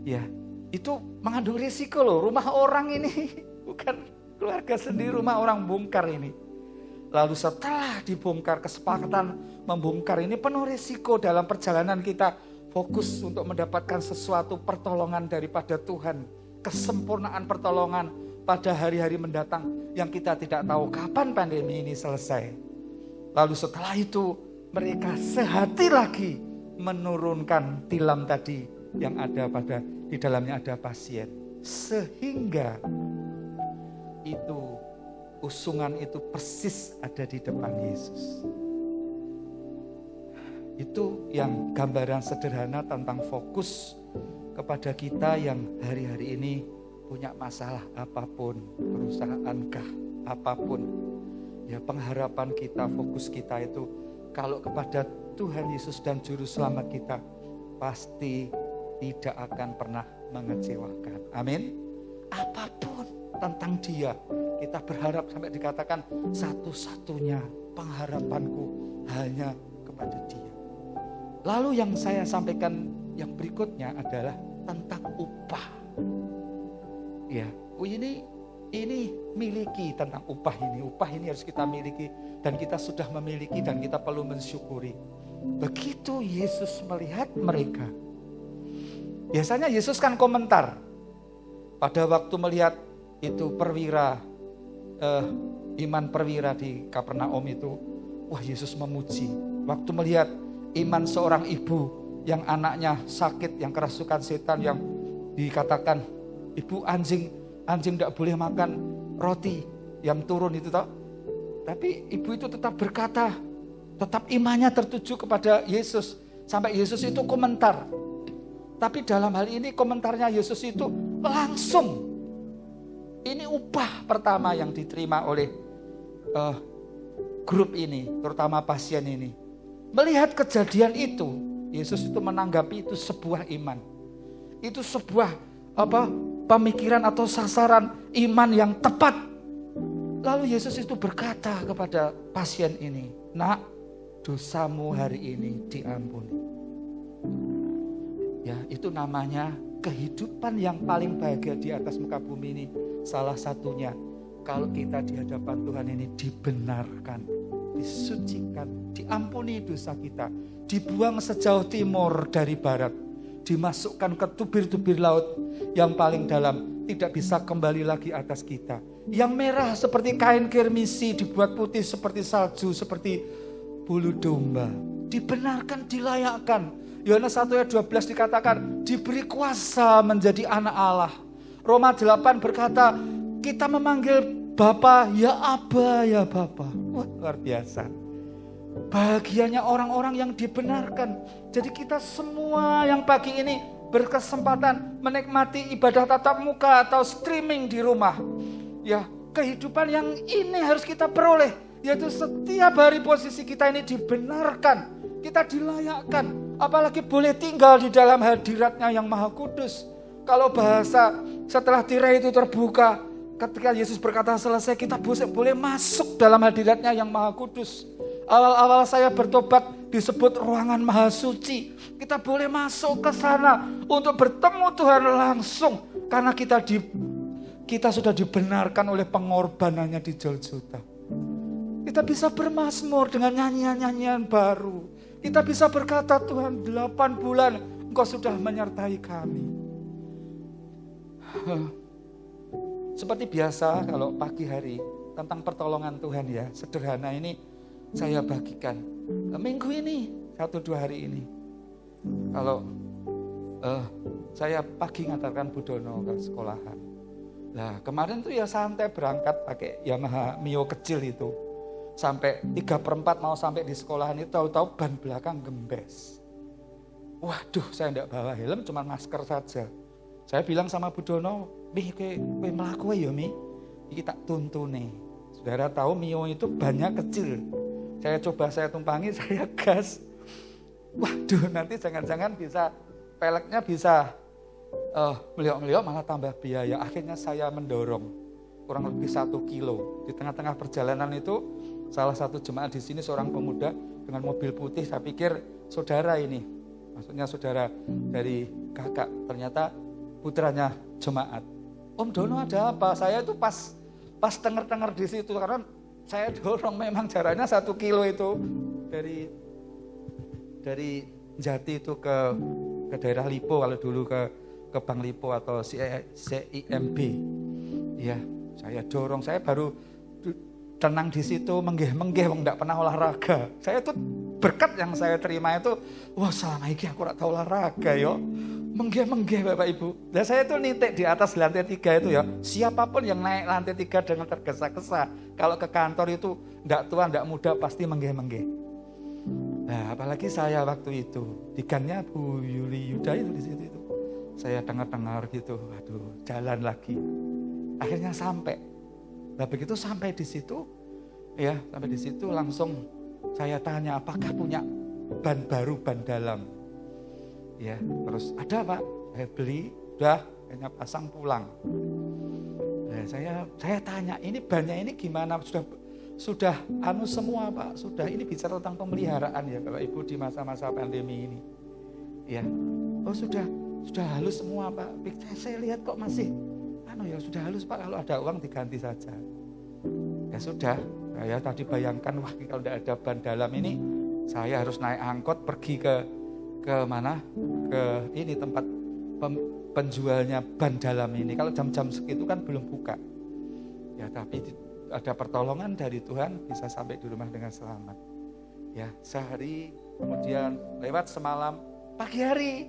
Ya, itu mengandung risiko loh. Rumah orang ini bukan keluarga sendiri, rumah orang bongkar ini. Lalu setelah dibongkar, kesepakatan membongkar ini penuh risiko dalam perjalanan kita fokus untuk mendapatkan sesuatu pertolongan daripada Tuhan. Kesempurnaan pertolongan pada hari-hari mendatang yang kita tidak tahu kapan pandemi ini selesai. Lalu setelah itu mereka sehati lagi menurunkan tilam tadi yang ada di dalamnya ada pasien. Sehingga itu usungan itu persis ada di depan Yesus. Itu yang gambaran sederhana tentang fokus kepada kita yang hari-hari ini punya masalah apapun, perusahaankah, apapun. Ya, pengharapan kita, fokus kita itu kalau kepada Tuhan Yesus dan Juru Selamat kita, pasti tidak akan pernah mengecewakan. Amin. Apapun tentang Dia, kita berharap sampai dikatakan satu-satunya pengharapanku hanya kepada Dia. Lalu yang saya sampaikan yang berikutnya adalah tentang upah. Ya, ini miliki tentang upah ini. Upah ini harus kita miliki dan kita sudah memiliki dan kita perlu mensyukuri. Begitu Yesus melihat mereka. Biasanya Yesus kan komentar. Pada waktu melihat itu iman perwira di Kapernaum itu, wah Yesus memuji. Waktu melihat iman seorang ibu yang anaknya sakit, yang kerasukan setan, yang dikatakan ibu anjing tidak boleh makan roti yang turun itu toh. Tapi ibu itu tetap berkata, tetap imannya tertuju kepada Yesus. Sampai Yesus itu komentar. Tapi dalam hal ini komentarnya Yesus itu langsung. Ini upah pertama yang diterima oleh grup ini, terutama pasien ini. Melihat kejadian itu, Yesus itu menanggapi itu sebuah iman. Itu sebuah pemikiran atau sasaran iman yang tepat. Lalu Yesus itu berkata kepada pasien ini, "Nak, dosamu hari ini diampuni." Ya, itu namanya kehidupan yang paling bahagia di atas muka bumi ini. Salah satunya kalau kita di hadapan Tuhan ini dibenarkan, disucikan, diampuni dosa kita, dibuang sejauh timur dari barat, dimasukkan ke tubir-tubir laut yang paling dalam, tidak bisa kembali lagi atas kita. Yang merah seperti kain kirmisi dibuat putih seperti salju, seperti bulu domba. Dibenarkan, dilayakkan. Yohanes 1 ayat 12 dikatakan diberi kuasa menjadi anak Allah. Roma 8 berkata kita memanggil Bapa, ya Aba, ya Bapa. Wah, luar biasa. Bahagianya orang-orang yang dibenarkan. Jadi kita semua yang pagi ini berkesempatan menikmati ibadah tatap muka atau streaming di rumah. Ya, kehidupan yang ini harus kita peroleh. Yaitu setiap hari posisi kita ini dibenarkan. Kita dilayakkan. Apalagi boleh tinggal di dalam hadiratnya yang maha kudus. Kalau bahasa setelah tirai itu terbuka, ketika Yesus berkata selesai, kita boleh masuk dalam hadiratnya yang maha kudus. Awal-awal saya bertobat disebut ruangan maha suci. Kita boleh masuk ke sana untuk bertemu Tuhan langsung. Karena kita sudah dibenarkan oleh pengorbanannya di Golgota. Kita bisa bermazmur dengan nyanyian-nyanyian baru. Kita bisa berkata, Tuhan 8 bulan Engkau sudah menyertai kami. Seperti biasa kalau pagi hari tentang pertolongan Tuhan ya, sederhana ini saya bagikan. Minggu ini, 1-2 hari ini. Kalau saya pagi ngantarkan Bu Dono ke sekolahan. Nah kemarin tuh ya santai berangkat pakai Yamaha Mio kecil itu. Sampai 3/4 mau sampai di sekolahan itu tahu-tahu ban belakang gembes. Waduh, saya enggak bawa helm, cuma masker saja. Saya bilang sama Bu Dono, "Mi, kowe mlaku ya, Mi. Iki tak tuntune." Saudara tahu Mio itu bannya kecil. Saya tumpangi, saya gas. Waduh, nanti jangan-jangan peleknya bisa meliuk-meliuk malah tambah biaya. Akhirnya saya mendorong kurang lebih 1 kilo. Di tengah-tengah perjalanan itu salah satu jemaat di sini seorang pemuda dengan mobil putih. Saya pikir saudara ini, maksudnya saudara dari kakak, ternyata putranya jemaat. Om Dono ada apa? Saya itu pas tenger-tenger di situ karena saya dorong memang jaraknya 1 kilo itu dari Jati itu ke daerah Lipo, kalau dulu ke Bank Lipo atau CIMB. Ya, saya dorong, saya baru tenang di situ, menggeh-menggeh, enggak pernah olahraga. Saya tuh berkat yang saya terima itu, wah selama ini aku gak tahu olahraga yo. Menggeh-menggeh Bapak Ibu. Dan saya tuh nitik di atas lantai 3 itu ya. Siapapun yang naik lantai 3 dengan tergesa-gesa, kalau ke kantor itu enggak tua, enggak muda pasti menggeh-menggeh. Nah, apalagi saya waktu itu di gannya Bu Yuli Yuda itu di situ itu. Saya dengar-dengar gitu, waduh, jalan lagi. Akhirnya sampai. Nah, begitu sampai di situ, ya, sampai di situ langsung saya tanya, apakah punya ban baru, ban dalam? Ya, terus ada Pak, saya beli, udah, kayaknya pasang pulang. Nah, saya tanya, ini bannya ini gimana? Sudah anu semua Pak, sudah. Ini bicara tentang pemeliharaan ya Bapak Ibu di masa-masa pandemi ini. Ya, oh sudah halus semua Pak. Saya lihat kok masih, ya sudah halus Pak, kalau ada uang diganti saja. Ya sudah, saya tadi bayangkan, wah kalau tidak ada ban dalam ini, saya harus naik angkot pergi ke mana? Ke ini tempat penjualnya ban dalam ini. Kalau jam-jam segitu kan belum buka. Ya tapi ada pertolongan dari Tuhan, bisa sampai di rumah dengan selamat. Ya, sehari kemudian lewat semalam, pagi hari.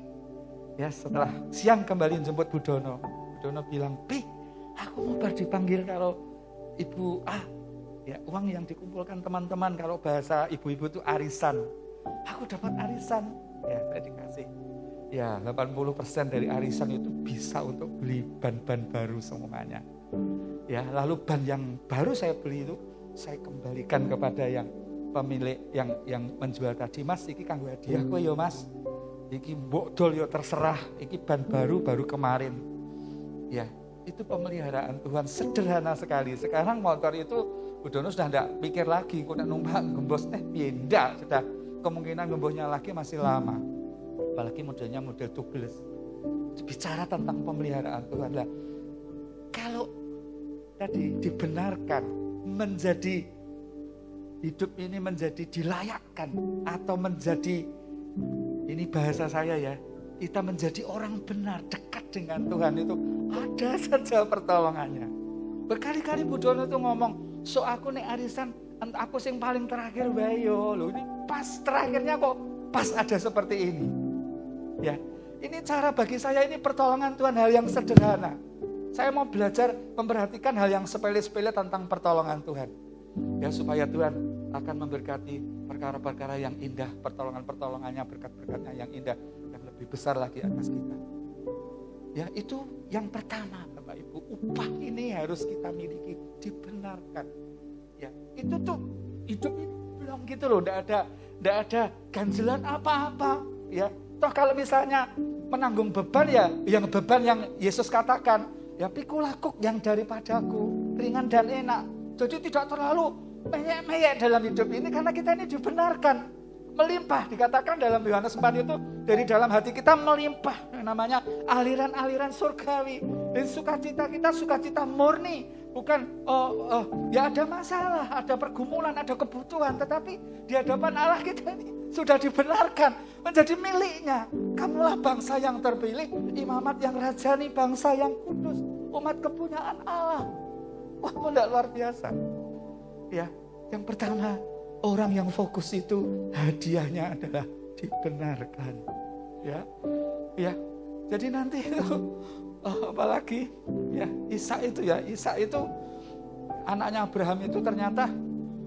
Ya, setelah siang kembali jemput Bu Dono. Bu Dono bilang, "Pi, aku mau dipanggil kalau Ibu ya uang yang dikumpulkan teman-teman, kalau bahasa ibu-ibu itu arisan. Aku dapat arisan." Ya, saya dikasih. Ya, 80% dari arisan itu bisa untuk beli ban-ban baru semuanya. Ya, lalu ban yang baru saya beli itu saya kembalikan kepada yang pemilik yang menjual tadi. Mas, iki kanggo hadiah kowe ya Mas. Iki mbok dol ya terserah. Iki ban baru kemarin. Ya, itu pemeliharaan Tuhan sederhana sekali. Sekarang motor itu Budono sudah tidak pikir lagi, kok numpak gembos pindah, sudah kemungkinan gembosnya lagi masih lama. Apalagi modelnya model tubeless. Bicara tentang pemeliharaan Tuhan lah. Kalau tadi dibenarkan menjadi hidup ini menjadi dilayakkan atau menjadi, ini bahasa saya ya, kita menjadi orang benar dekat dengan Tuhan itu ada saja pertolongannya. Berkali-kali Budono itu ngomong, so aku nek arisan aku sing paling terakhir wae yo. Loh, ini pas terakhirnya kok pas ada seperti ini. Ya, ini cara bagi saya, ini pertolongan Tuhan, hal yang sederhana. Saya mau belajar memperhatikan hal yang sepele-sepele tentang pertolongan Tuhan. Ya, supaya Tuhan akan memberkati perkara-perkara yang indah, pertolongan-pertolongannya, berkat-berkatnya yang indah, yang lebih besar lagi atas kita. Ya, itu yang pertama, Bapak Ibu, upah ini harus kita miliki, dibenarkan. Ya, itu tuh hidup ini belum gitu loh, enggak ada ganjelan apa-apa. Ya, toh kalau misalnya menanggung beban ya, yang beban yang Yesus katakan, ya pikulakuk yang daripadaku, ringan dan enak. Jadi tidak terlalu meyek-meyek dalam hidup ini, karena kita ini dibenarkan. Melimpah, dikatakan dalam Yohanes 4 itu, dari dalam hati kita melimpah, namanya aliran-aliran surgawi. Dan sukacita kita sukacita murni, bukan ya ada masalah, ada pergumulan, ada kebutuhan, tetapi di hadapan Allah kita ini sudah dibenarkan menjadi miliknya. Kamulah bangsa yang terpilih, imamat yang rajani, bangsa yang kudus, umat kepunyaan Allah. Wah, tidak luar biasa. Ya, yang pertama, orang yang fokus itu hadiahnya adalah dibenarkan. Ya. Jadi nanti itu apalagi ya Ishak itu anaknya Abraham itu ternyata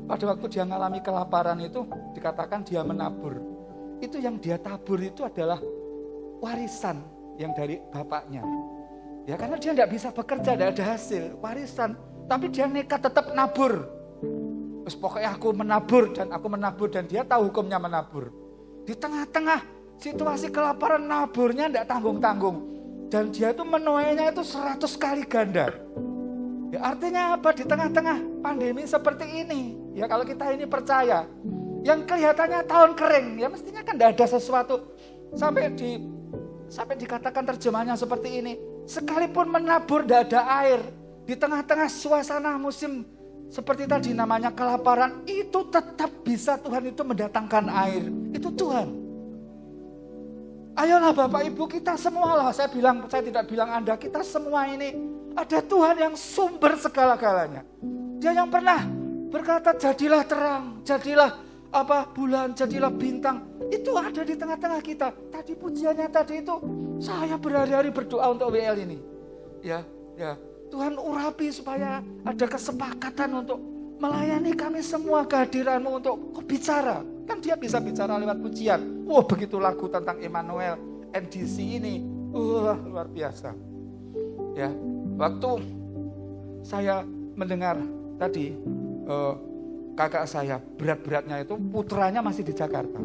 pada waktu dia mengalami kelaparan itu dikatakan dia menabur. Itu yang dia tabur itu adalah warisan yang dari bapaknya. Ya, karena dia tidak bisa bekerja, tidak ada hasil, warisan. Tapi dia nekat tetap nabur. Terus pokoknya aku menabur dan dia tahu hukumnya menabur. Di tengah-tengah situasi kelaparan, naburnya tidak tanggung-tanggung. Dan dia itu menuainya itu 100 kali ganda. Ya, artinya apa? Di tengah-tengah pandemi seperti ini, ya kalau kita ini percaya, yang kelihatannya tahun kering, ya mestinya kan tidak ada sesuatu. Sampai dikatakan terjemahnya seperti ini, sekalipun menabur tidak ada air, di tengah-tengah suasana musim seperti tadi namanya kelaparan, itu tetap bisa Tuhan itu mendatangkan air. Itu Tuhan. Ayolah Bapak Ibu, kita semua lah, saya tidak bilang Anda, kita semua ini ada Tuhan yang sumber segala-galanya. Dia yang pernah berkata jadilah terang, jadilah bulan, jadilah bintang. Itu ada di tengah-tengah kita. Tadi pujiannya tadi itu, saya berhari-hari berdoa untuk WL ini. Ya. Tuhan urapi supaya ada kesepakatan untuk melayani kami semua, kehadiran-Mu untuk bicara. Kan dia bisa bicara lewat pujian. Wah, begitu lagu tentang Emmanuel, NDC ini. Luar biasa. Ya, waktu saya mendengar tadi kakak saya berat-beratnya itu putranya masih di Jakarta.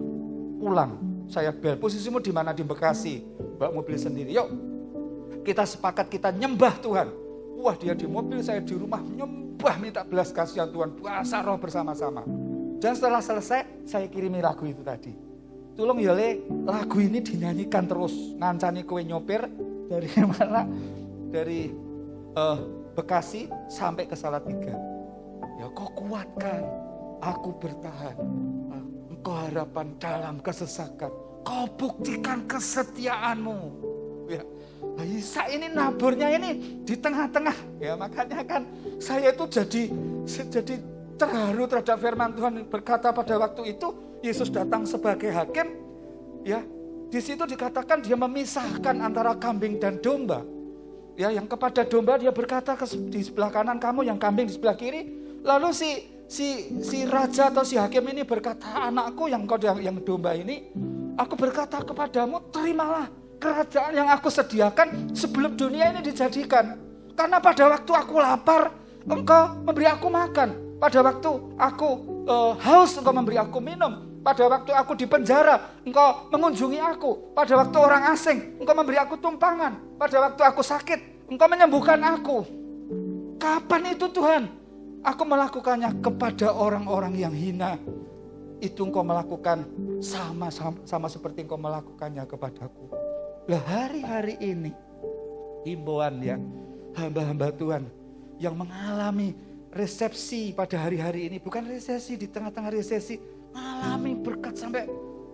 Pulang, saya bel, posisimu di mana? Di Bekasi. Bawa mobil sendiri. Yuk, kita sepakat kita nyembah Tuhan. Wah, dia di mobil, saya di rumah nyembah, minta belas kasihan Tuhan, puasa roh bersama-sama. Dan setelah selesai, saya kirimi lagu itu tadi. Tolong ya Le, lagu ini dinyanyikan terus, ngancani kowe nyopir dari mana? Dari Bekasi sampai ke Salatiga. Ya, kau kuatkan, aku bertahan. Engkau harapan dalam kesesakan, kau buktikan kesetiaanmu. Ya. Ishak ini naburnya ini di tengah-tengah, ya makanya kan saya itu jadi terharu terhadap firman Tuhan berkata pada waktu itu Yesus datang sebagai hakim, ya di situ dikatakan dia memisahkan antara kambing dan domba, ya yang kepada domba dia berkata di sebelah kanan kamu, yang kambing di sebelah kiri, lalu si raja atau si hakim ini berkata, anakku yang domba ini, aku berkata kepadamu terimalah kerajaan yang aku sediakan sebelum dunia ini dijadikan. Karena pada waktu aku lapar, engkau memberi aku makan. Pada waktu aku haus, engkau memberi aku minum. Pada waktu aku di penjara, engkau mengunjungi aku. Pada waktu orang asing, engkau memberi aku tumpangan. Pada waktu aku sakit, engkau menyembuhkan aku. Kapan itu Tuhan? Aku melakukannya kepada orang-orang yang hina. Itu engkau melakukan sama seperti engkau melakukannya kepadaku. Lah hari-hari ini, himbauan ya, hamba-hamba Tuhan yang mengalami resepsi pada hari-hari ini. Bukan resesi, di tengah-tengah resesi, mengalami berkat sampai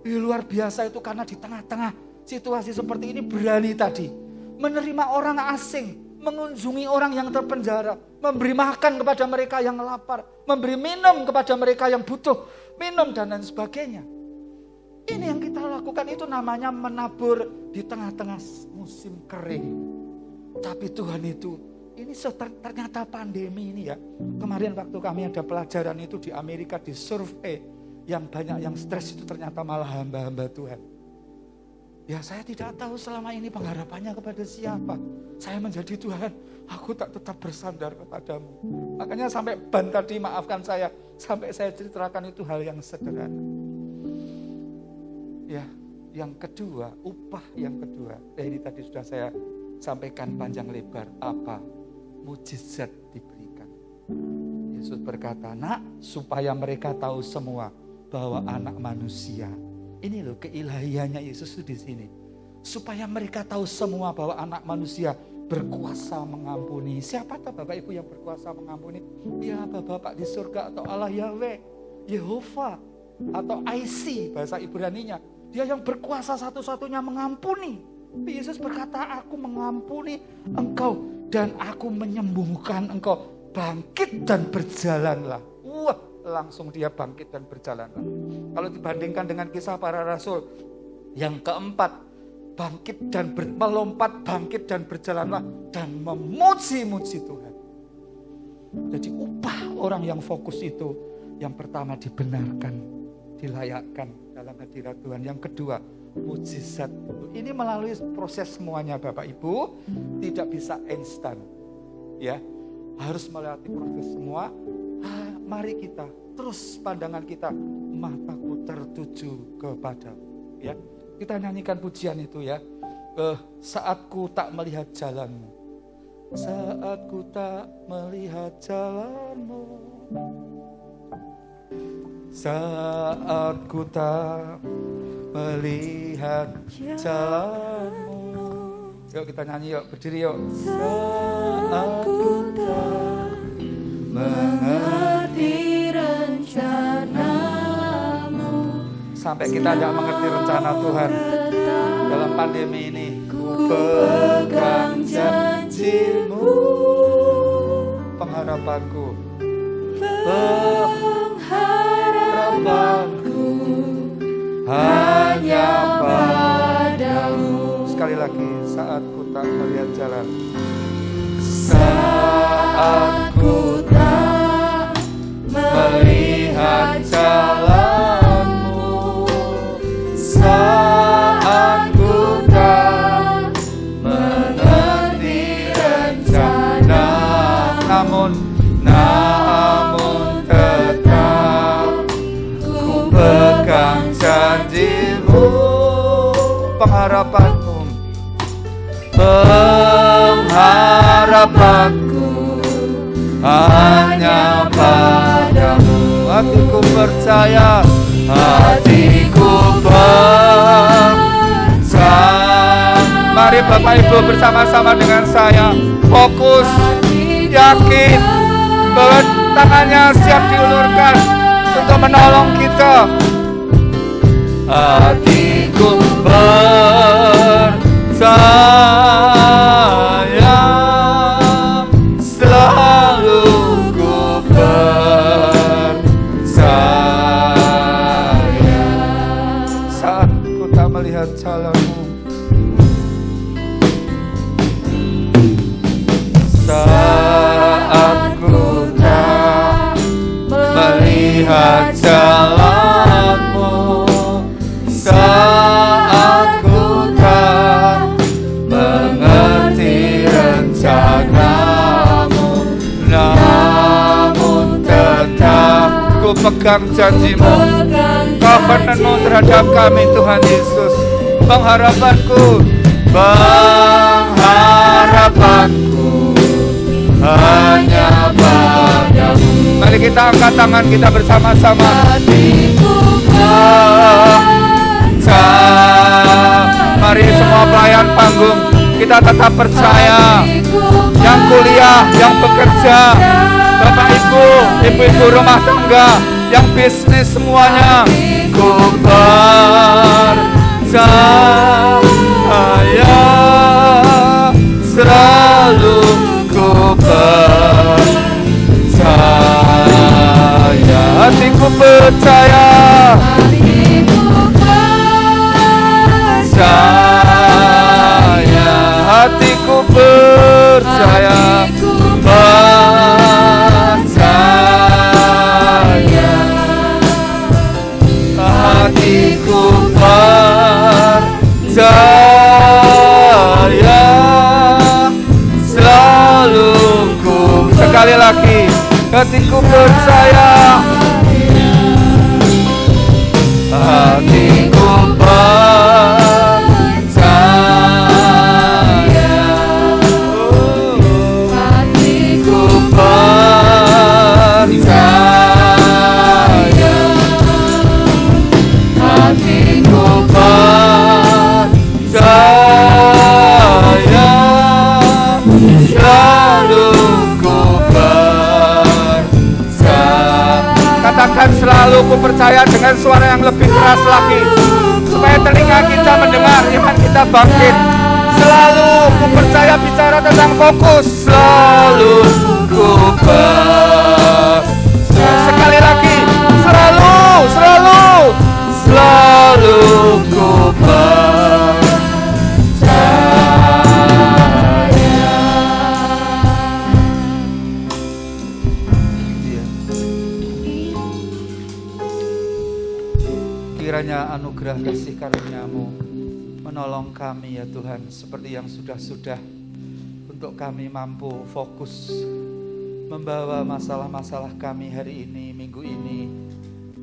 luar biasa itu karena di tengah-tengah situasi seperti ini berani tadi menerima orang asing, mengunjungi orang yang terpenjara, memberi makan kepada mereka yang lapar, memberi minum kepada mereka yang butuh minum dan lain sebagainya. Ini yang kita lakukan, itu namanya menabur di tengah-tengah musim kering. Tapi Tuhan itu, ini ternyata pandemi ini ya. Kemarin waktu kami ada pelajaran itu di Amerika, di survei, yang banyak yang stres itu ternyata malah hamba-hamba Tuhan. Ya saya tidak tahu selama ini pengharapannya kepada siapa. Saya menjadi Tuhan, aku tak tetap bersandar kepadamu. Makanya sampai ban tadi, maafkan saya, sampai saya ceritakan itu hal yang sederhana. Ya, yang kedua, upah yang kedua. Ini tadi sudah saya sampaikan panjang lebar. Apa? Mujizat diberikan. Yesus berkata, nak, supaya mereka tahu semua bahwa anak manusia. Ini loh keilahiannya Yesus itu di sini. Supaya mereka tahu semua bahwa anak manusia berkuasa mengampuni. Siapa tahu Bapak Ibu yang berkuasa mengampuni? Ya Bapak di surga atau Allah Yahweh, Yehova atau IC bahasa Ibraninya. Dia yang berkuasa satu-satunya mengampuni. Yesus berkata, aku mengampuni engkau dan aku menyembuhkan engkau. Bangkit dan berjalanlah. Wah, langsung dia bangkit dan berjalanlah. Kalau dibandingkan dengan kisah para rasul yang keempat, bangkit dan melompat, bangkit dan berjalanlah dan memuji-muji Tuhan. Jadi upah orang yang fokus itu, yang pertama dibenarkan, dilayakkan dalam hadirat Tuhan. Yang kedua, mujizat. Ini melalui proses semuanya Bapak Ibu, tidak bisa instan. Ya, harus melewati proses semua. Mari kita terus pandangan kita, mataku tertuju kepadamu. Ya, kita nyanyikan pujian itu ya. Saat ku tak melihat jalanmu, saat ku tak melihat jalanmu, saat ku tak melihat jalanmu. Yuk kita nyanyi yuk, berdiri yuk. Saat ku tak mengerti rencanamu, sampai kita tidak mengerti rencana Tuhan dalam pandemi ini. Ku pegang janjimu, pengharapanku, pengharapanku hanya padamu. Sekali lagi, saat ku tak melihat jalan, saat ku tak melihat jalanmu, saat ku tak mengerti rencana, namun tetap ku pegang janjimu, pengharapanmu, pengharapanku hanya padamu. Hatiku percaya, hatiku percaya. Mari Bapak Ibu bersama-sama dengan saya fokus, yakin bahwa tangannya siap diulurkan untuk menolong kita. Hatiku percaya, selalu ku percaya. Saat ku tak melihat jalanmu, saat ku tak melihat jalanmu, saat ku tak pegang janji-Mu, covenant-Mu terhadap kami Tuhan Yesus. Pengharapanku hanya padamu. Mari kita angkat tangan kita bersama-sama. Mari semua pelayan panggung, kita tetap percaya. Yang kuliah, yang bekerja, Bapak Ibu, ibu-ibu rumah tangga, yang bisnis semuanya, ku percaya, selalu ku percaya, hatiku percaya, hatiku percaya, hatiku percaya, selalu ku. Sekali lagi, hatiku percaya, hatiku selalu ku percaya dengan suara yang lebih keras lagi, supaya telinga kita mendengar, iman kita bangkit. Selalu ku percaya bicara tentang fokus. Selalu ku percaya. Sekali lagi, selalu ku percaya. Kiranya anugerah kasih karunia-Mu menolong kami ya Tuhan, seperti yang sudah-sudah, untuk kami mampu fokus membawa masalah-masalah kami hari ini, minggu ini,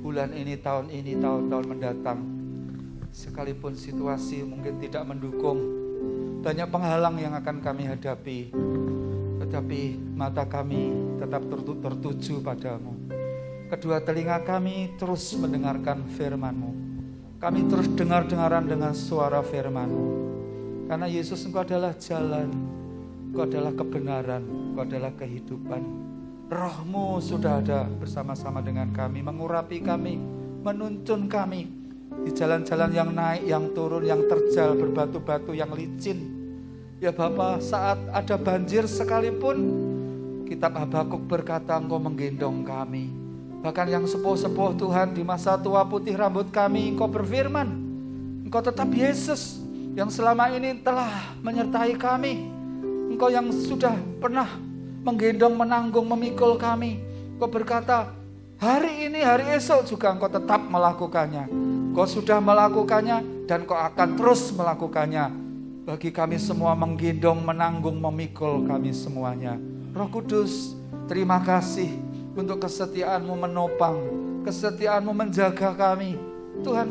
bulan ini, tahun-tahun mendatang. Sekalipun situasi mungkin tidak mendukung, banyak penghalang yang akan kami hadapi, tetapi mata kami tetap tertuju padamu. Kedua telinga kami terus mendengarkan firman-Mu. Kami terus dengar-dengaran dengan suara firman-Mu. Karena Yesus, Engkau adalah jalan, Engkau adalah kebenaran, Engkau adalah kehidupan. Roh-Mu sudah ada bersama-sama dengan kami, mengurapi kami, menuntun kami di jalan-jalan yang naik, yang turun, yang terjal, berbatu-batu, yang licin. Ya Bapa, saat ada banjir sekalipun, kitab Habakuk berkata, Engkau menggendong kami. Bahkan yang sepuh-sepuh Tuhan, di masa tua putih rambut kami, Engkau berfirman, Engkau tetap Yesus yang selama ini telah menyertai kami. Engkau yang sudah pernah menggendong, menanggung, memikul kami. Engkau berkata, hari ini, hari esok juga Engkau tetap melakukannya. Engkau sudah melakukannya dan Engkau akan terus melakukannya. Bagi kami semua, menggendong, menanggung, memikul kami semuanya. Roh Kudus, terima kasih untuk kesetiaan-Mu menopang, kesetiaan-Mu menjaga kami. Tuhan,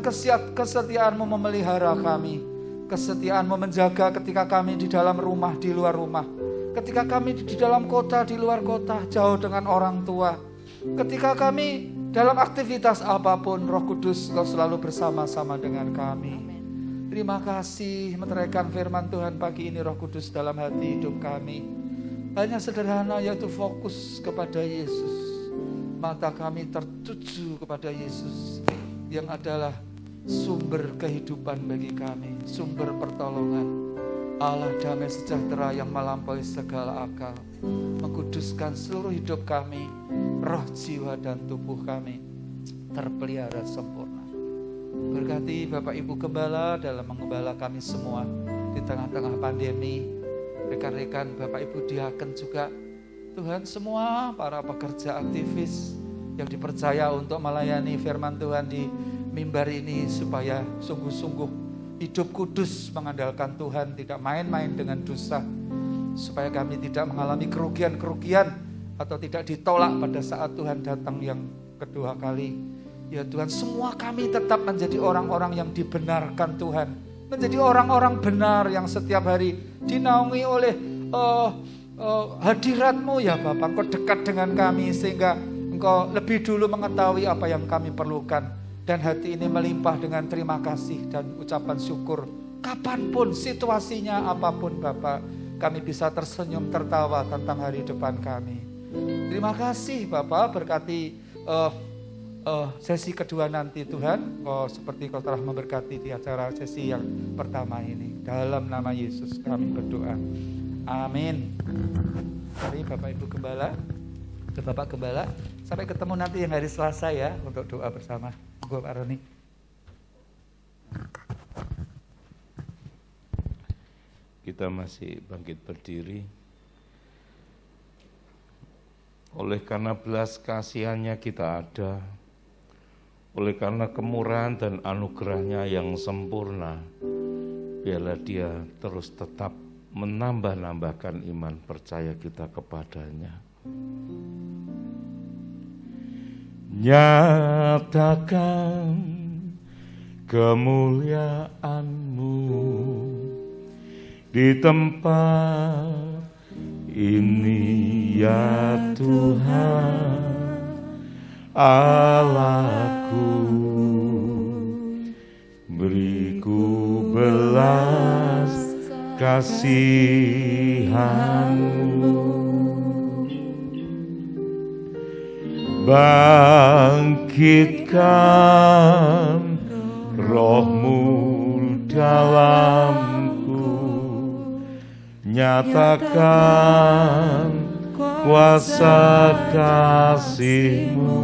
kesetiaan-Mu memelihara kami. Kesetiaan-Mu menjaga ketika kami di dalam rumah, di luar rumah. Ketika kami di dalam kota, di luar kota, jauh dengan orang tua. Ketika kami dalam aktivitas apapun, Roh Kudus, Kau selalu bersama-sama dengan kami. Terima kasih meteraikan firman Tuhan pagi ini, Roh Kudus, dalam hati hidup kami. Hanya sederhana, yaitu fokus kepada Yesus. Mata kami tertuju kepada Yesus yang adalah sumber kehidupan bagi kami, sumber pertolongan. Allah damai sejahtera yang melampaui segala akal, mengkuduskan seluruh hidup kami, roh, jiwa, dan tubuh kami terpelihara sempurna. Berkati Bapak Ibu Gembala dalam mengembala kami semua di tengah-tengah pandemi. Rekan-rekan Bapak Ibu diaken juga, Tuhan, semua para pekerja aktivis yang dipercaya untuk melayani firman Tuhan di mimbar ini, supaya sungguh-sungguh hidup kudus mengandalkan Tuhan, tidak main-main dengan dosa, supaya kami tidak mengalami kerugian-kerugian atau tidak ditolak pada saat Tuhan datang yang kedua kali. Ya Tuhan, semua kami tetap menjadi orang-orang yang dibenarkan Tuhan. Menjadi orang-orang benar yang setiap hari dinaungi oleh hadirat-Mu ya Bapa. Engkau dekat dengan kami sehingga Engkau lebih dulu mengetahui apa yang kami perlukan. Dan hati ini melimpah dengan terima kasih dan ucapan syukur. Kapanpun situasinya apapun Bapa, kami bisa tersenyum tertawa tentang hari depan kami. Terima kasih Bapa, berkati sesi kedua nanti Tuhan, seperti Kau telah memberkati di acara sesi yang pertama ini. Dalam nama Yesus kami berdoa. Amin. Mari Bapak Ibu Gembala, ke Bapak Gembala. Sampai ketemu nanti yang hari Selasa ya, untuk doa bersama. Gue Pak Roni. Kita masih bangkit berdiri. Oleh karena belas kasihannya kita ada, oleh karena kemurahan dan anugerahnya yang sempurna, biarlah Dia terus tetap menambah-nambahkan iman percaya kita kepadanya. Nyatakan kemuliaan-Mu di tempat ini ya Tuhan Allahku, beriku belas kasihan-Mu, bangkitkan roh-Mu dalamku, nyatakan kuasa kasih-Mu.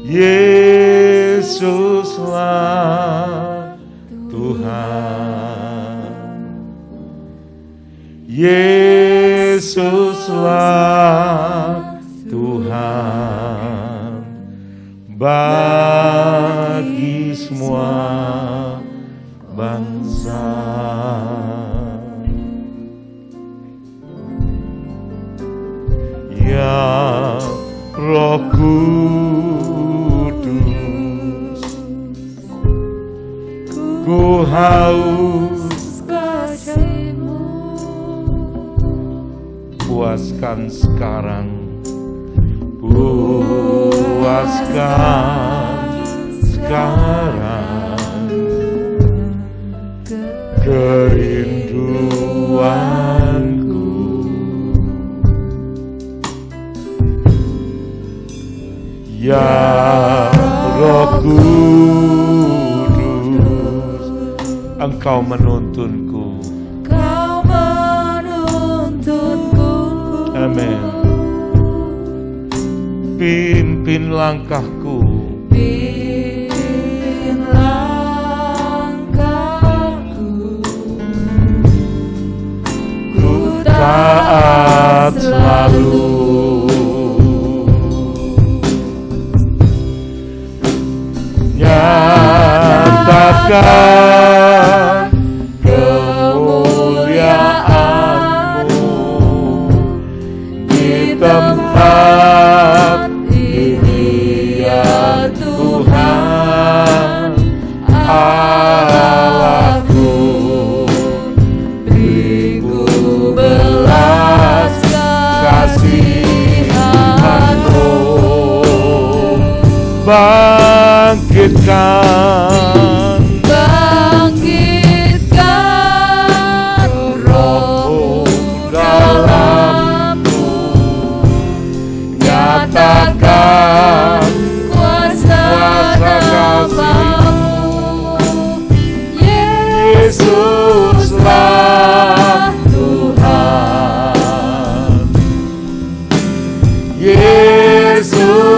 Yesuslah Tuhan, Yesuslah Tuhan bagi semua bangsa. Ya Roh Kudus, ku haus kasih-Mu, puaskan sekarang, puaskan sekarang kerinduanku. Ya Roh Kudus, Engkau menuntunku. Kau menuntunku. Amin. Pimpin langkahku. Pimpin langkahku. Ku taat selalu. Nyatakan kemuliaan-Mu di tempat ini ya Tuhan Allahku, beriku belas kasihan-Mu, bangkitkan roh dalamku, nyatakan kuasa kasih-Mu. Yesuslah Tuhan, Yesuslah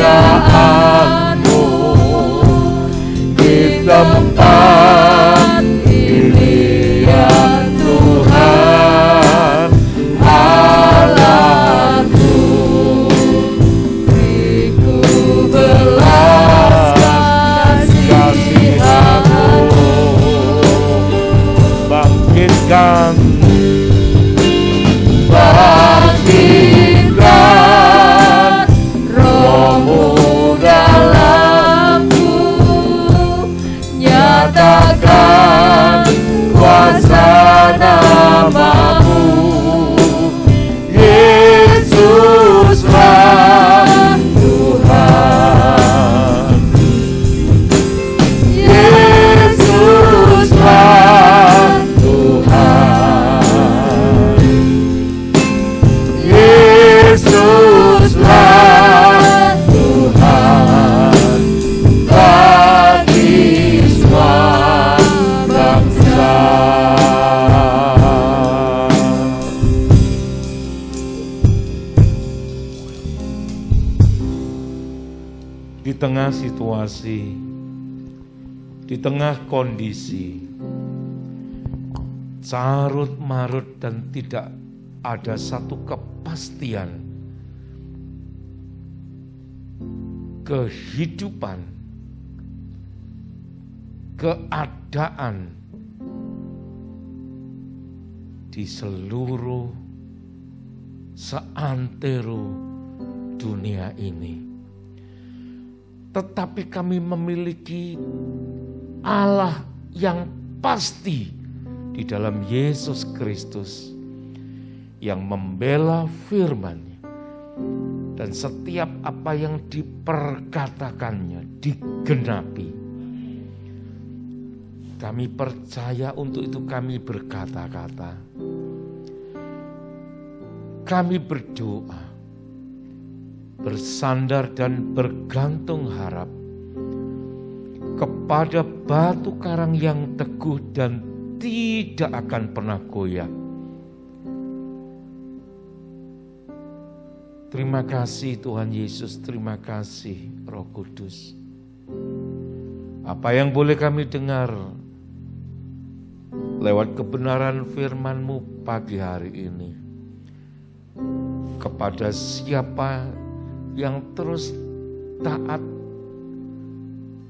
kemuliaan-Mu di tengah situasi, di tengah kondisi carut marut dan tidak ada satu kepastian kehidupan, keadaan di seluruh seantero dunia ini. Tetapi kami memiliki Allah yang pasti di dalam Yesus Kristus yang membela firman-Nya, dan setiap apa yang diperkatakannya digenapi. Kami percaya, untuk itu kami berkata-kata, kami berdoa, bersandar dan bergantung harap kepada batu karang yang teguh dan tidak akan pernah goyah. Terima kasih Tuhan Yesus, terima kasih Roh Kudus. Apa yang boleh kami dengar lewat kebenaran firman-Mu pagi hari ini, kepada siapa yang terus taat,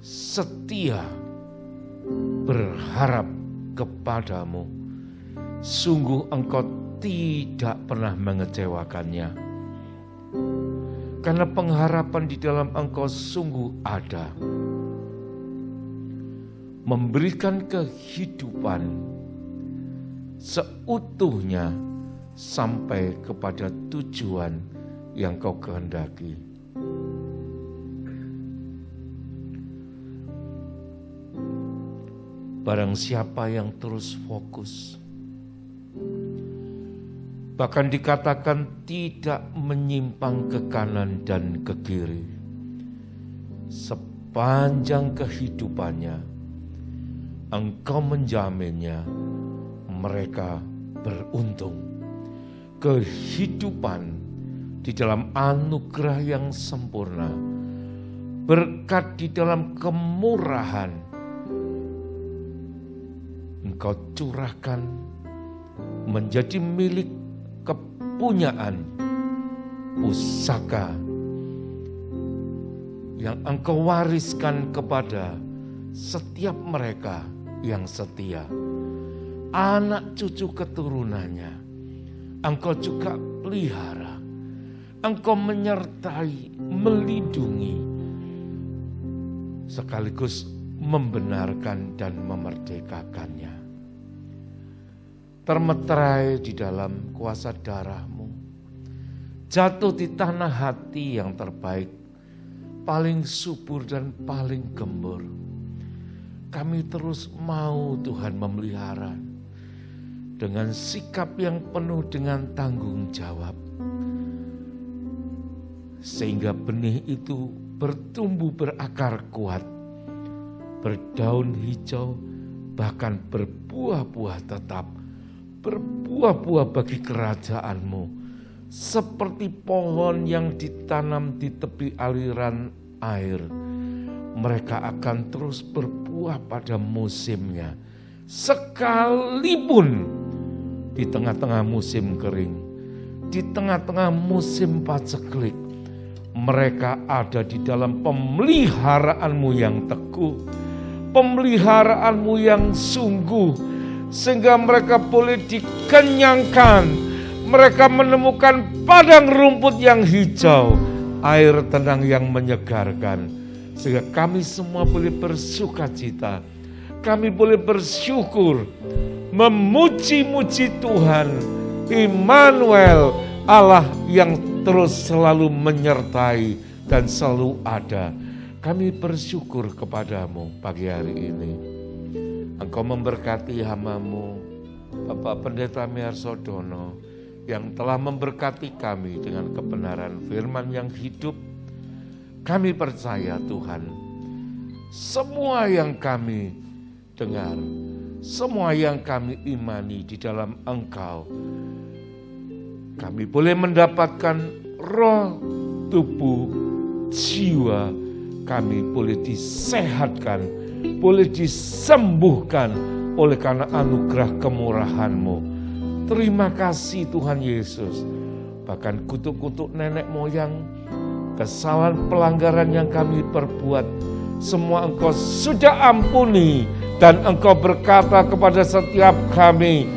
setia, berharap kepadamu, sungguh Engkau tidak pernah mengecewakannya. Karena pengharapan di dalam Engkau sungguh ada, memberikan kehidupan seutuhnya sampai kepada tujuan yang Kau kehendaki. Barang siapa yang terus fokus, bahkan dikatakan tidak menyimpang ke kanan dan ke kiri, sepanjang kehidupannya Engkau menjaminnya, mereka beruntung. Kehidupan di dalam anugerah yang sempurna, berkat di dalam kemurahan Engkau curahkan menjadi milik kepunyaan, pusaka yang Engkau wariskan kepada setiap mereka yang setia. Anak cucu keturunannya Engkau juga pelihara, Engkau menyertai, melindungi, sekaligus membenarkan dan memerdekakannya. Termeterai di dalam kuasa darah-Mu, jatuh di tanah hati yang terbaik, paling subur dan paling gembur. Kami terus mau Tuhan memelihara dengan sikap yang penuh dengan tanggung jawab, sehingga benih itu bertumbuh berakar kuat, berdaun hijau, bahkan berbuah-buah tetap, berbuah-buah bagi kerajaan-Mu, seperti pohon yang ditanam di tepi aliran air. Mereka akan terus berbuah pada musimnya, sekalipun di tengah-tengah musim kering, di tengah-tengah musim paceklik. Mereka ada di dalam pemeliharaan-Mu yang teguh, pemeliharaan-Mu yang sungguh, sehingga mereka boleh dikenyangkan. Mereka menemukan padang rumput yang hijau, air tenang yang menyegarkan, sehingga kami semua boleh bersukacita. Kami boleh bersyukur, memuji-muji Tuhan, Immanuel, Allah yang terus selalu menyertai dan selalu ada. Kami bersyukur kepada-Mu pagi hari ini. Engkau memberkati hamba-Mu, Bapak Pendeta Miarsodono, yang telah memberkati kami dengan kebenaran firman yang hidup. Kami percaya Tuhan, semua yang kami dengar, semua yang kami imani di dalam Engkau, kami boleh mendapatkan roh, tubuh, jiwa, kami boleh disehatkan, boleh disembuhkan oleh karena anugerah kemurahan-Mu. Terima kasih Tuhan Yesus. Bahkan kutuk-kutuk nenek moyang, kesalahan pelanggaran yang kami perbuat, semua Engkau sudah ampuni. Dan Engkau berkata kepada setiap kami,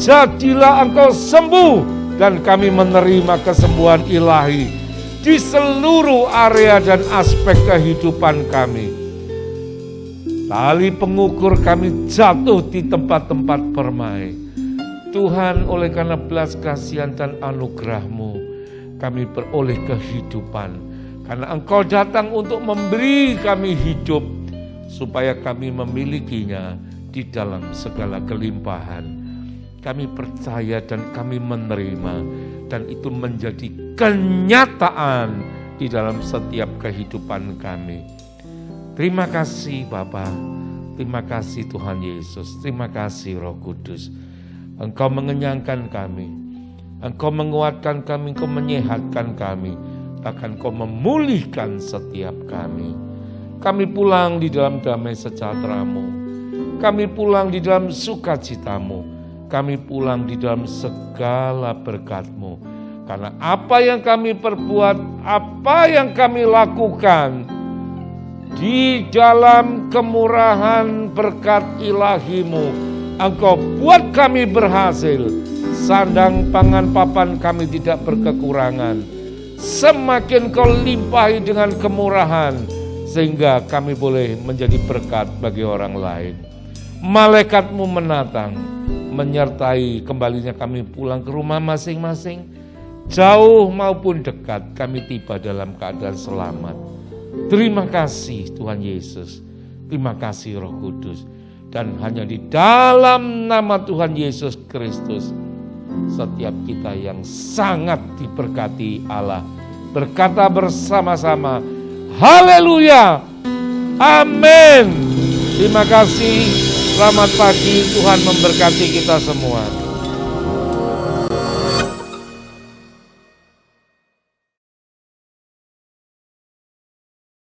jadilah engkau sembuh, dan kami menerima kesembuhan ilahi di seluruh area dan aspek kehidupan kami. Tali pengukur kami jatuh di tempat-tempat permai. Tuhan, oleh karena belas kasihan dan anugerah-Mu, kami beroleh kehidupan. Karena Engkau datang untuk memberi kami hidup, supaya kami memilikinya di dalam segala kelimpahan. Kami percaya dan kami menerima, dan itu menjadi kenyataan di dalam setiap kehidupan kami. Terima kasih Bapa, terima kasih Tuhan Yesus, terima kasih Roh Kudus. Engkau mengenyangkan kami, Engkau menguatkan kami, Engkau menyehatkan kami, bahkan Engkau memulihkan setiap kami. Kami pulang di dalam damai sejahtera-Mu. Kami pulang di dalam sukacita-Mu. Kami pulang di dalam segala berkat-Mu. Karena apa yang kami perbuat, apa yang kami lakukan, di dalam kemurahan berkat ilahi-Mu, Engkau buat kami berhasil. Sandang pangan papan kami tidak berkekurangan. Semakin Kau limpahi dengan kemurahan, sehingga kami boleh menjadi berkat bagi orang lain. Malaikat-Mu menatang, menyertai kembalinya kami pulang ke rumah masing-masing. Jauh maupun dekat, kami tiba dalam keadaan selamat. Terima kasih Tuhan Yesus, terima kasih Roh Kudus. Dan hanya di dalam nama Tuhan Yesus Kristus, setiap kita yang sangat diberkati Allah, berkata bersama-sama, haleluya, amin. Terima kasih, selamat pagi, Tuhan memberkati kita semua.